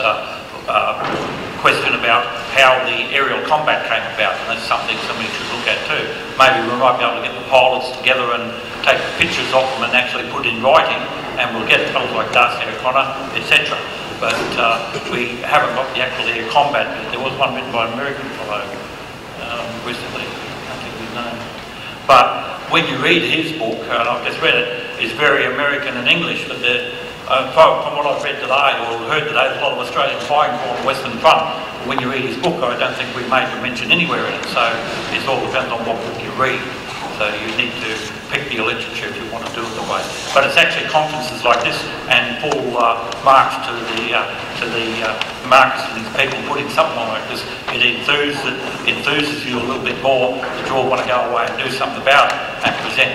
question about how the aerial combat came about, and that's something somebody should look at too. Maybe we might be able to get the pilots together and take pictures of them and actually put in writing, and we'll get fellows like Darcy O'Connor, etc. But we haven't got the actual air combat. There was one written by an American fellow recently, I can't think of his name. But when you read his book, and I've just read it, it's very American and English, but from what I've read today or heard today, there's a lot of Australian flying corps on the Western Front. When you read his book, I don't think we made a mention anywhere in it, so it all depends on what book you read. So you need to pick your literature if you want to do it the way. But it's actually conferences like this and full marks to the Marcus and his people putting something on like this. It enthuses you a little bit more that you all want to go away and do something about it and present.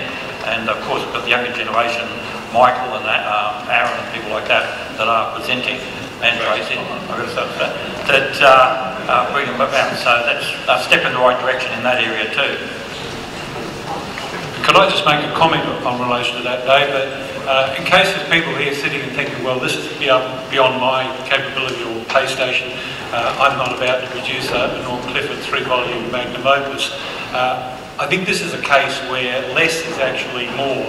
And of course, we've got the younger generation, Michael and Aaron and people like that are presenting, and Tracy, that bring them about. So that's a step in the right direction in that area too. Could I just make a comment on relation to that, Dave? That in case there's people here sitting and thinking, well, this is beyond my capability or pay station, I'm not about to produce a Norm Clifford 3-volume magnum opus. I think this is a case where less is actually more.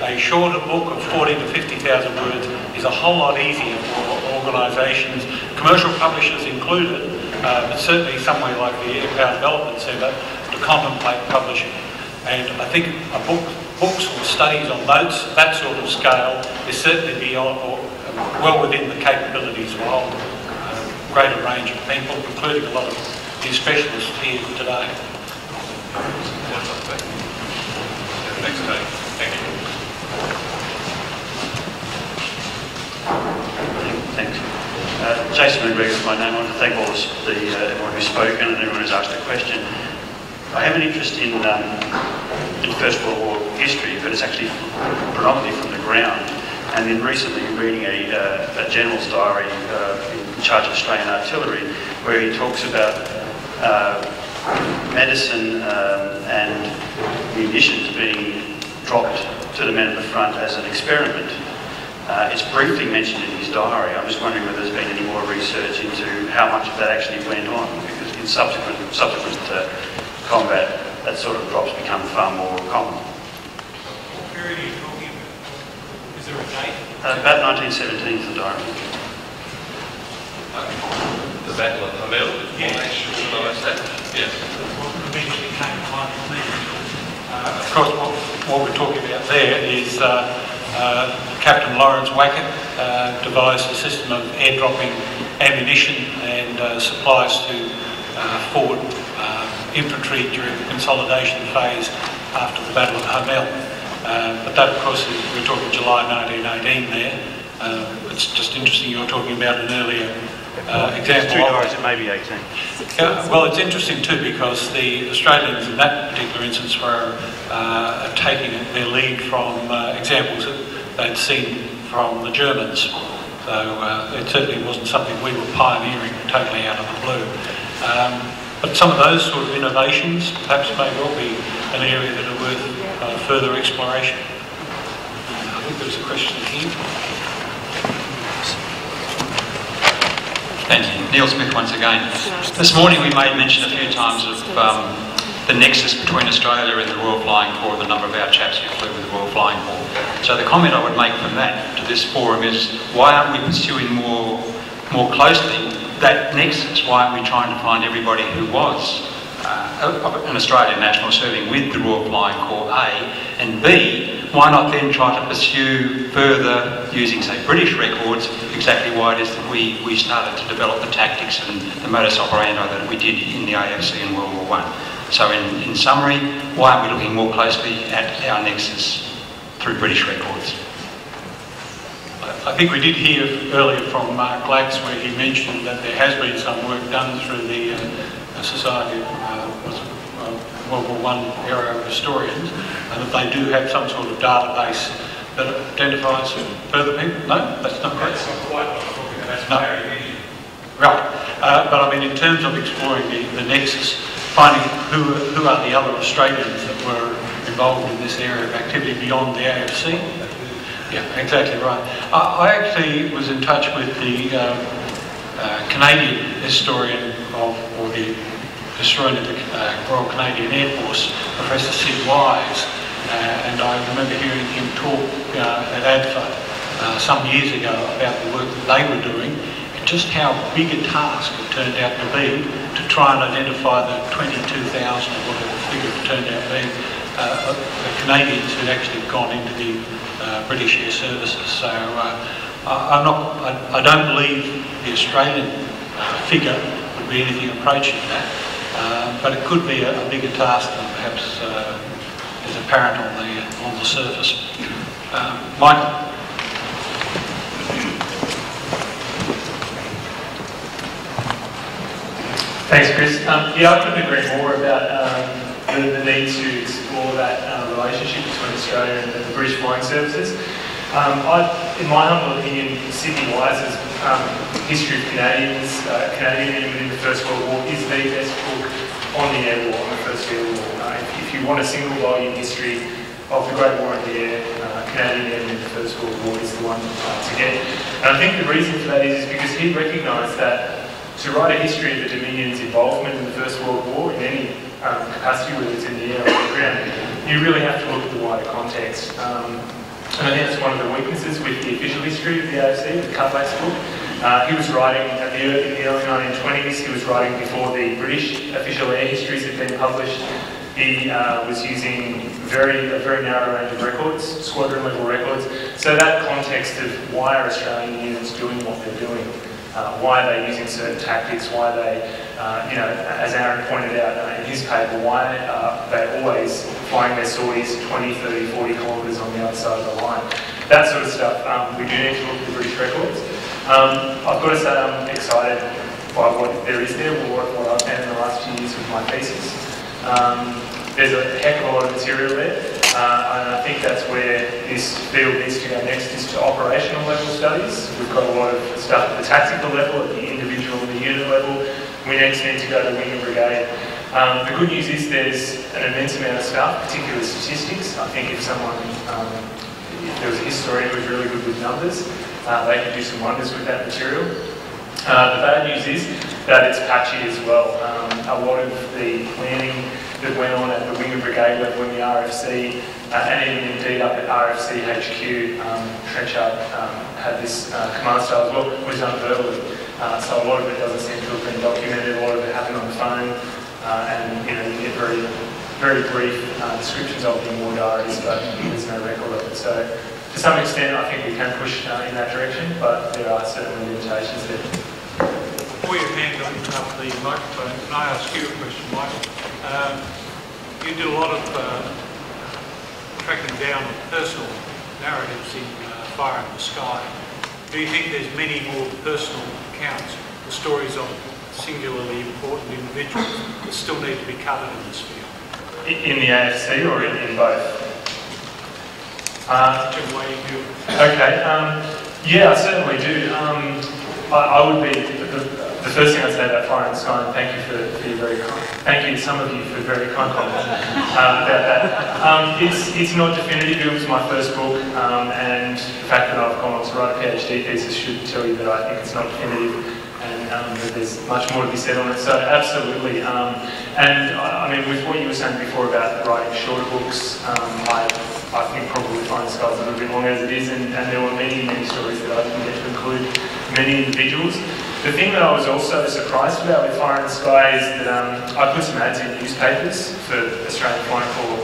A shorter book of 40 to 50,000 words is a whole lot easier for organisations, commercial publishers included, but certainly somewhere like the Aircraft Development Centre, to contemplate publishing. And I think a book books or studies on that sort of scale is certainly beyond or well within the capabilities of a whole greater range of people, including a lot of the specialists here today. Thanks, Tony. Thank you. Thanks. Jason McGregor is my name. I want to thank everyone who's spoken and everyone who's asked a question. I have an interest in First World War history, but it's actually predominantly from the ground. And then recently reading a general's diary in charge of Australian artillery, where he talks about medicine and munitions being dropped to the men at the front as an experiment. It's briefly mentioned in his diary. I'm just wondering whether there's been any more research into how much of that actually went on, because in subsequent combat, that sort of drops become far more common. What period are you talking about? Is there a date? About 1917 is the diary. The Battle of Hamel, Yes. Yes. What eventually came behind me. Of course, what we're talking about there is Captain Lawrence Wackett devised a system of airdropping ammunition and supplies to forward infantry during the consolidation phase after the Battle of Hamel. But that, of course, we're talking July 1918 there. It's just interesting you're talking about an earlier example. Two diaries, it may be 18. Well, it's interesting too because the Australians in that particular instance were taking their lead from examples that they'd seen from the Germans. So it certainly wasn't something we were pioneering totally out of the blue. But some of those sort of innovations perhaps may well be an area that are worth further exploration. I think there's a question here. Thank you. Neil Smith once again. This morning we made mention a few times of the nexus between Australia and the Royal Flying Corps, the number of our chaps who flew with the Royal Flying Corps. So the comment I would make from that to this forum is, why aren't we pursuing more closely that nexus? Why aren't we trying to find everybody who was an Australian national serving with the Royal Flying Corps, A, and B, why not then try to pursue further, using, say, British records, exactly why it is that we started to develop the tactics and the modus operandi that we did in the AFC in World War I. So in summary, why aren't we looking more closely at our nexus through British records? I think we did hear earlier from Mark Lax where he mentioned that there has been some work done through the Society of World War I era historians, and that they do have some sort of database that identifies further people. No, that's not correct. That's not quite what I'm talking about. That's No. Right. But I mean, in terms of exploring the nexus, finding who are the other Australians that were involved in this area of activity beyond the AFC. Yeah, exactly right. I actually was in touch with the Canadian historian or the historian of the Royal Canadian Air Force, Professor Sid Wise, and I remember hearing him talk at ADFA some years ago about the work that they were doing, and just how big a task it turned out to be to try and identify the 22,000 or whatever figure it turned out being, the Canadians who'd actually gone into the British Air Services. So I don't believe the Australian figure would be anything approaching that, but it could be a bigger task than perhaps is apparent on the surface. Michael. Thanks, Chris. Yeah, I couldn't agree more about the need to explore that relationship between Australia and the British Flying Services. In my humble opinion, Sydney Wise's History of Canadians, Canadian Airmen in the First World War is the best book on the air war, on the First World War. If you want a single volume history of the Great War in the Air, Canadian Airmen in the First World War is the one to get. And I think the reason for that is because he recognised that to write a history of the Dominion's involvement in the First World War in any capacity, whether it's in the air or the ground, you really have to look at the wider context. And I think that's one of the weaknesses with the official history of the AFC, the Cutlass book. He was writing in the early 1920s, he was writing before the British official air histories had been published. he was using a very narrow range of records, squadron level records. So that context of why are Australian units doing what they're doing, why are they using certain tactics, why are they, as Aaron pointed out in his paper, why are they always flying their sorties 20, 30, 40 kilometres on the other side of the line. That sort of stuff, we do need to look at the British records. I've got to say I'm excited by what there is there, what I've found in the last few years with my thesis. There's a heck of a lot of material there, and I think that's where this field needs to go next, is to operational level studies. We've got a lot of stuff at the tactical level, at the individual and the unit level. We next need to go to wing and brigade. The good news is there's an immense amount of stuff, particularly statistics. I think if there was a historian who was really good with numbers, they could do some wonders with that material. The bad news is that it's patchy as well. A lot of the planning that went on at the wing and brigade level in the RFC, and even indeed up at RFC HQ, Trenchard had this command style as well, was done verbally. So a lot of it doesn't seem to have been documented. A lot of it happened on the phone, and you get very, very brief descriptions of the war diaries, but there's no record of it. So to some extent, I think we can push in that direction, but there are certainly limitations there. Before you hand on the microphone, can I ask you a question, Michael? You do a lot of tracking down personal narratives in Fire in the Sky. Do you think there's many more personal accounts, the stories of singularly important individuals that still need to be covered in this field? In the AFC or in both? Whichever way you do it. Okay, yeah, I certainly do. I would be, the first thing I'd say about Fire in the Sky, and thank you for your very kind, thank you to some of you for very kind comments about that. It's not definitive. It was my first book, and the fact that I've gone on to write a PhD thesis should tell you that I think it's not definitive, and that there's much more to be said on it. So absolutely, and I mean, with what you were saying before about writing shorter books, I think probably Fire in the Sky is a little bit long as it is, and there were many stories that I didn't get to include many individuals. The thing that I was also surprised about with Fire in the Sky is that I put some ads in newspapers for Australian Flying Corps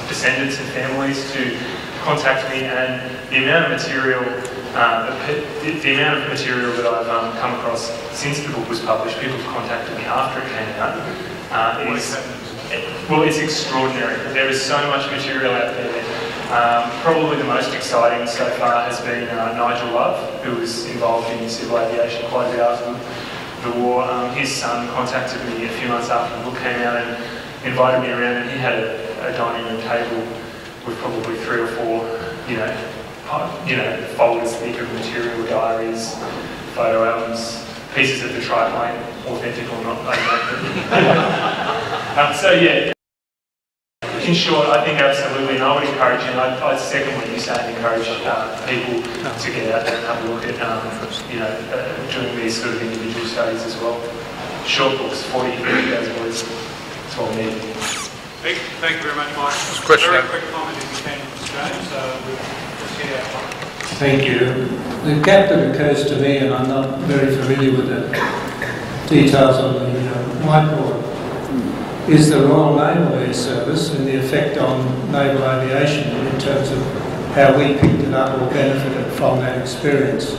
descendants and families to contact me, and the amount of material, the amount of material that I've come across since the book was published, people have contacted me after it came out, well, it's extraordinary. There is so much material out there. Probably the most exciting so far has been Nigel Love, who was involved in civil aviation quite a bit after the war. His son contacted me a few months after the book came out and invited me around, and he had a dining room table with probably 3 or 4, folders thick of material, diaries, photo albums, pieces of the triplane, authentic or not, they make. So yeah. In short, I think absolutely, and I would encourage, and I'd second what you say, and encourage people to get out there and have a look at, doing these sort of individual studies as well. Short books, 40, 50,000 words, that's all we need. Thank you very much, Mike. Very quick comment if you can, James. Let's get out. Thank you. The gap that occurs to me, and I'm not very familiar with the details on the whiteboard, is the Royal Naval Air Service and the effect on naval aviation in terms of how we picked it up or benefited from that experience.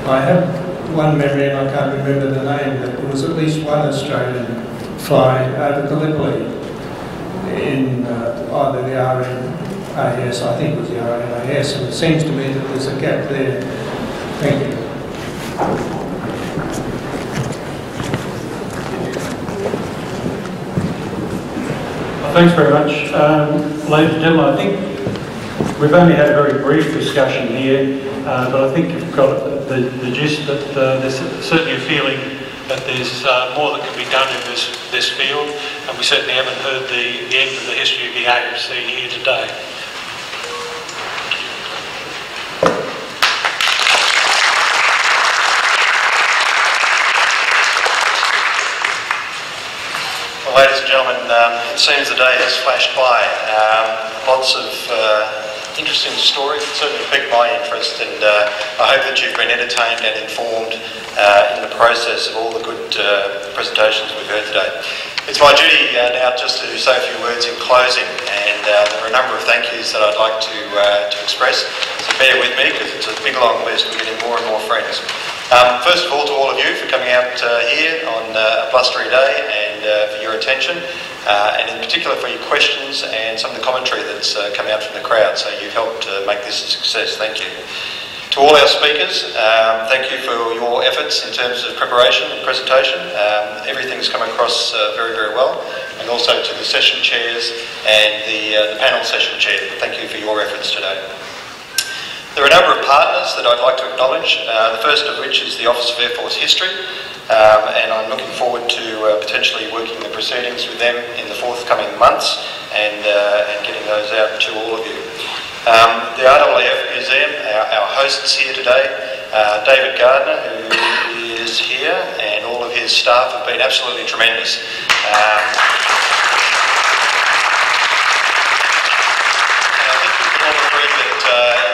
I have one memory, and I can't remember the name, but there was at least one Australian flying over Gallipoli in either the RNAS, I think it was the RNAS, and it seems to me that there's a gap there. Thank you. Thanks very much. Ladies and gentlemen, I think we've only had a very brief discussion here, but I think you've got the gist that there's certainly a feeling that there's more that can be done in this field, and we certainly haven't heard the end of the history of the AFC here today. Ladies and gentlemen, it seems the day has flashed by. Lots of interesting stories. It certainly piqued my interest, and I hope that you've been entertained and informed in the process of all the good presentations we've heard today. It's my duty now just to say a few words in closing, and there are a number of thank yous that I'd like to express, so bear with me because it's a big long list. We're getting more and more friends. First of all, to all of you for coming out here on a blustery day, and for your attention, and in particular for your questions and some of the commentary that's come out from the crowd. So you've helped make this a success. Thank you. To all our speakers, thank you for your efforts in terms of preparation and presentation. Everything's come across very, very well. And also to the session chairs and the panel session chair. Thank you for your efforts today. There are a number of partners that I'd like to acknowledge, the first of which is the Office of Air Force History, and I'm looking forward to potentially working the proceedings with them in the forthcoming months and getting those out to all of you. The RAAF Museum, our hosts here today, David Gardner, who is here, and all of his staff have been absolutely tremendous.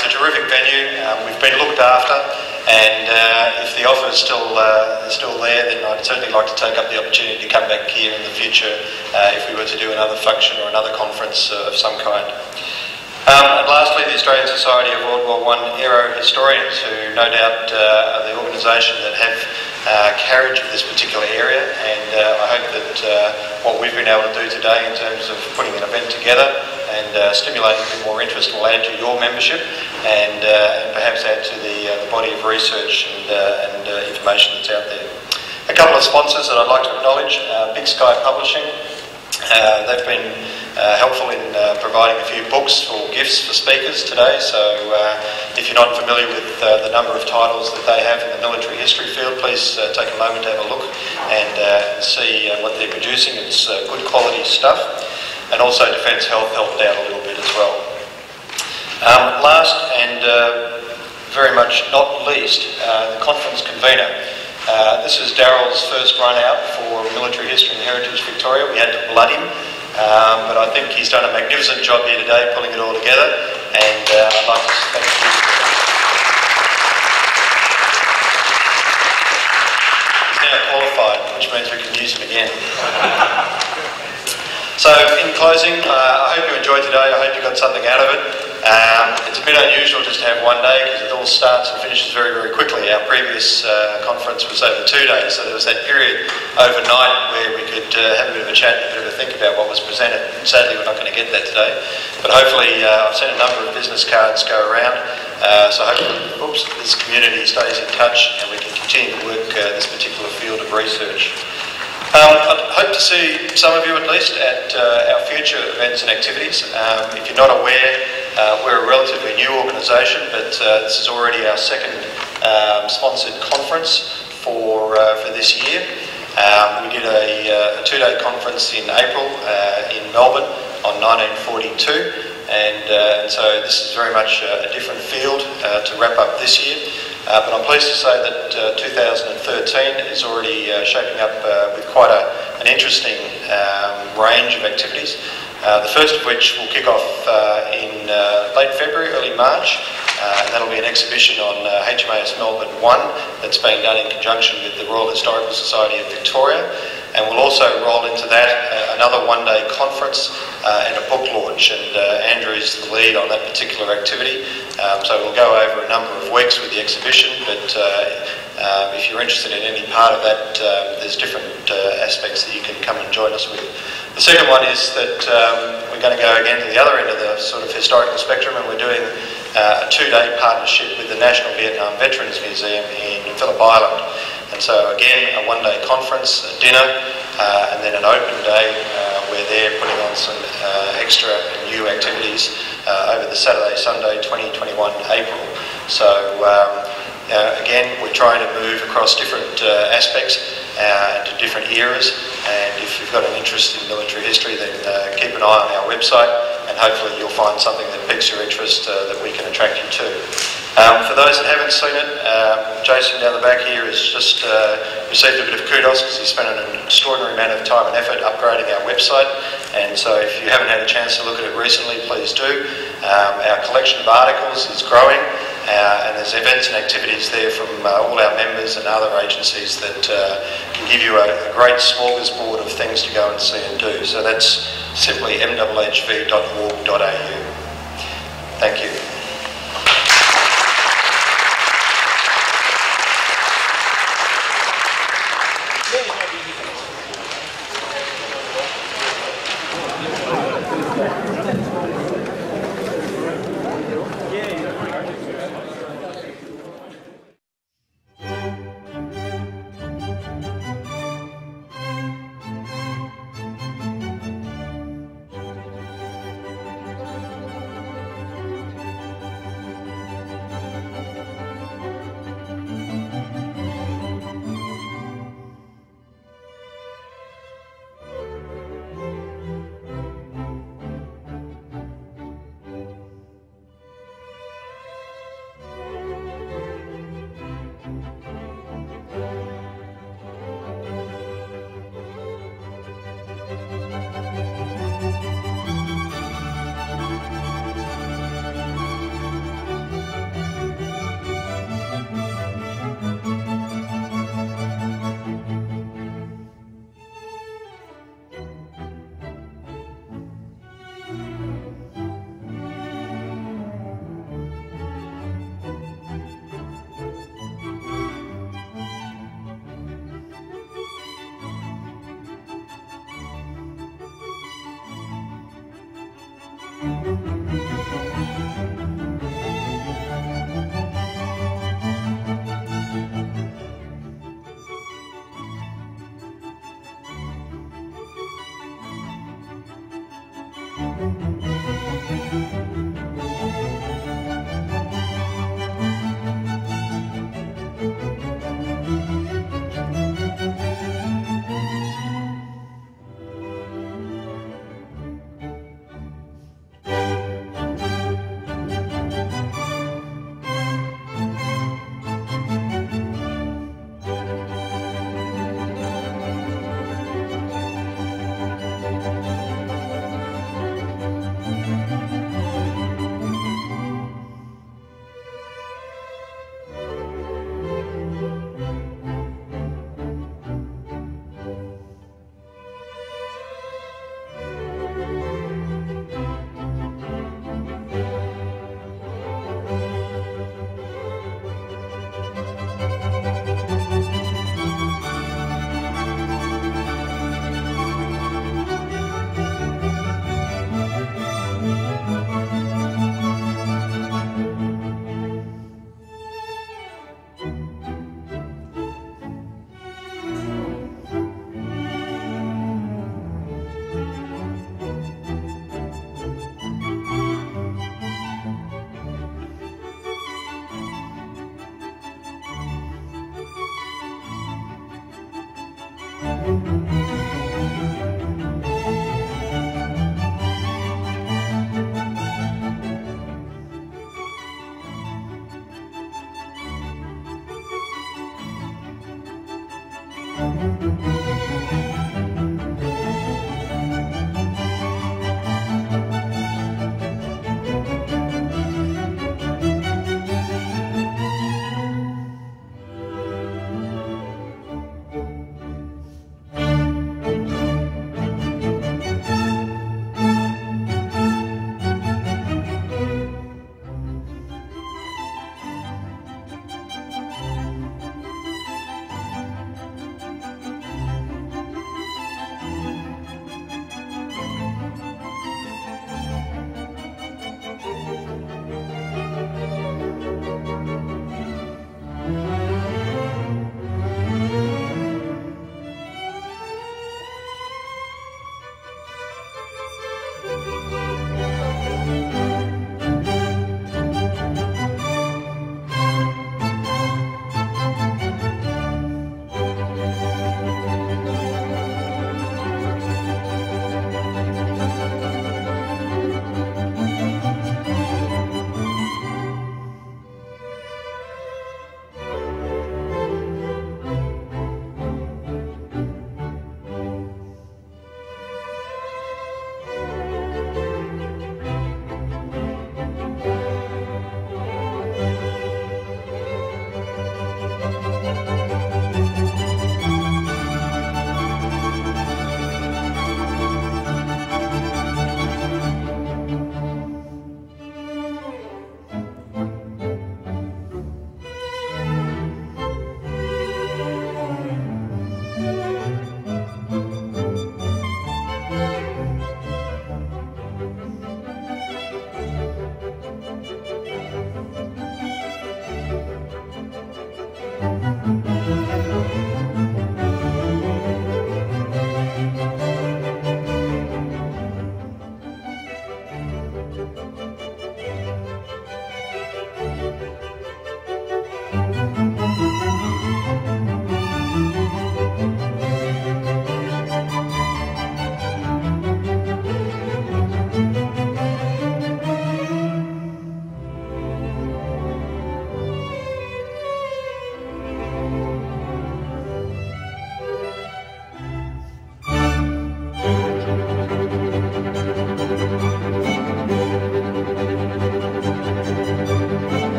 It's a terrific venue. We've been looked after, and if the offer is still there, then I'd certainly like to take up the opportunity to come back here in the future if we were to do another function or another conference of some kind. And lastly, the Australian Society of World War I Aero Historians, who no doubt are the organisation that have carriage of this particular area, and I hope that what we've been able to do today in terms of putting an event together and stimulating a bit more interest will add to your membership and perhaps add to the body of research and information that's out there. A couple of sponsors that I'd like to acknowledge, Big Sky Publishing. They've been helpful in providing a few books for gifts for speakers today, so if you're not familiar with the number of titles that they have in the military history field, please take a moment to have a look and see what they're producing. It's good quality stuff. And also Defence Health helped out a little bit as well. Last and very much not least, the conference convener. This is Darryl's first run out for Military History and Heritage Victoria. We had to blood him, but I think he's done a magnificent job here today pulling it all together, and I'd like to thank you. He's now qualified, which means we can use him again. So, in closing, I hope you enjoyed today. I hope you got something out of it. It's a bit unusual just to have one day because it all starts and finishes very, very quickly. Our previous conference was over 2 days, so there was that period overnight where we could have a bit of a chat and a bit of a think about what was presented. Sadly, we're not going to get that today. But hopefully, I've seen a number of business cards go around, so hopefully this community stays in touch and we can continue to work this particular field of research. I'd hope to see some of you at least at our future events and activities. If you're not aware, we're a relatively new organisation, but this is already our second sponsored conference for this year. We did a 2-day conference in April in Melbourne on 1942, and so this is very much a different field to wrap up this year. But I'm pleased to say that 2013 is already shaping up with quite an interesting range of activities. The first of which will kick off in late February, early March, and that'll be an exhibition on HMAS Melbourne 1 that's being done in conjunction with the Royal Historical Society of Victoria. And we'll also roll into that another 1-day conference and a book launch, and Andrew is the lead on that particular activity. So we'll go over a number of weeks with the exhibition, but if you're interested in any part of that, there's different aspects that you can come and join us with. The second one is that we're going to go again to the other end of the sort of historical spectrum, and we're doing a 2-day partnership with the National Vietnam Veterans Museum in Phillip Island. And so again, a 1-day conference, a dinner, and then an open day where they're putting on some extra and new activities over the Saturday, Sunday, 2021 April. So again, we're trying to move across different aspects to different eras, and if you've got an interest in military history, then keep an eye on our website, and hopefully you'll find something that piques your interest that we can attract you to. For those that haven't seen it, Jason down the back here has just received a bit of kudos because he's spent an extraordinary amount of time and effort upgrading our website, and so if you haven't had a chance to look at it recently, please do. Our collection of articles is growing. There's events and activities there from all our members and other agencies that can give you a great smorgasbord of things to go and see and do. So that's simply mwhv.org.au. Thank you. Thank you.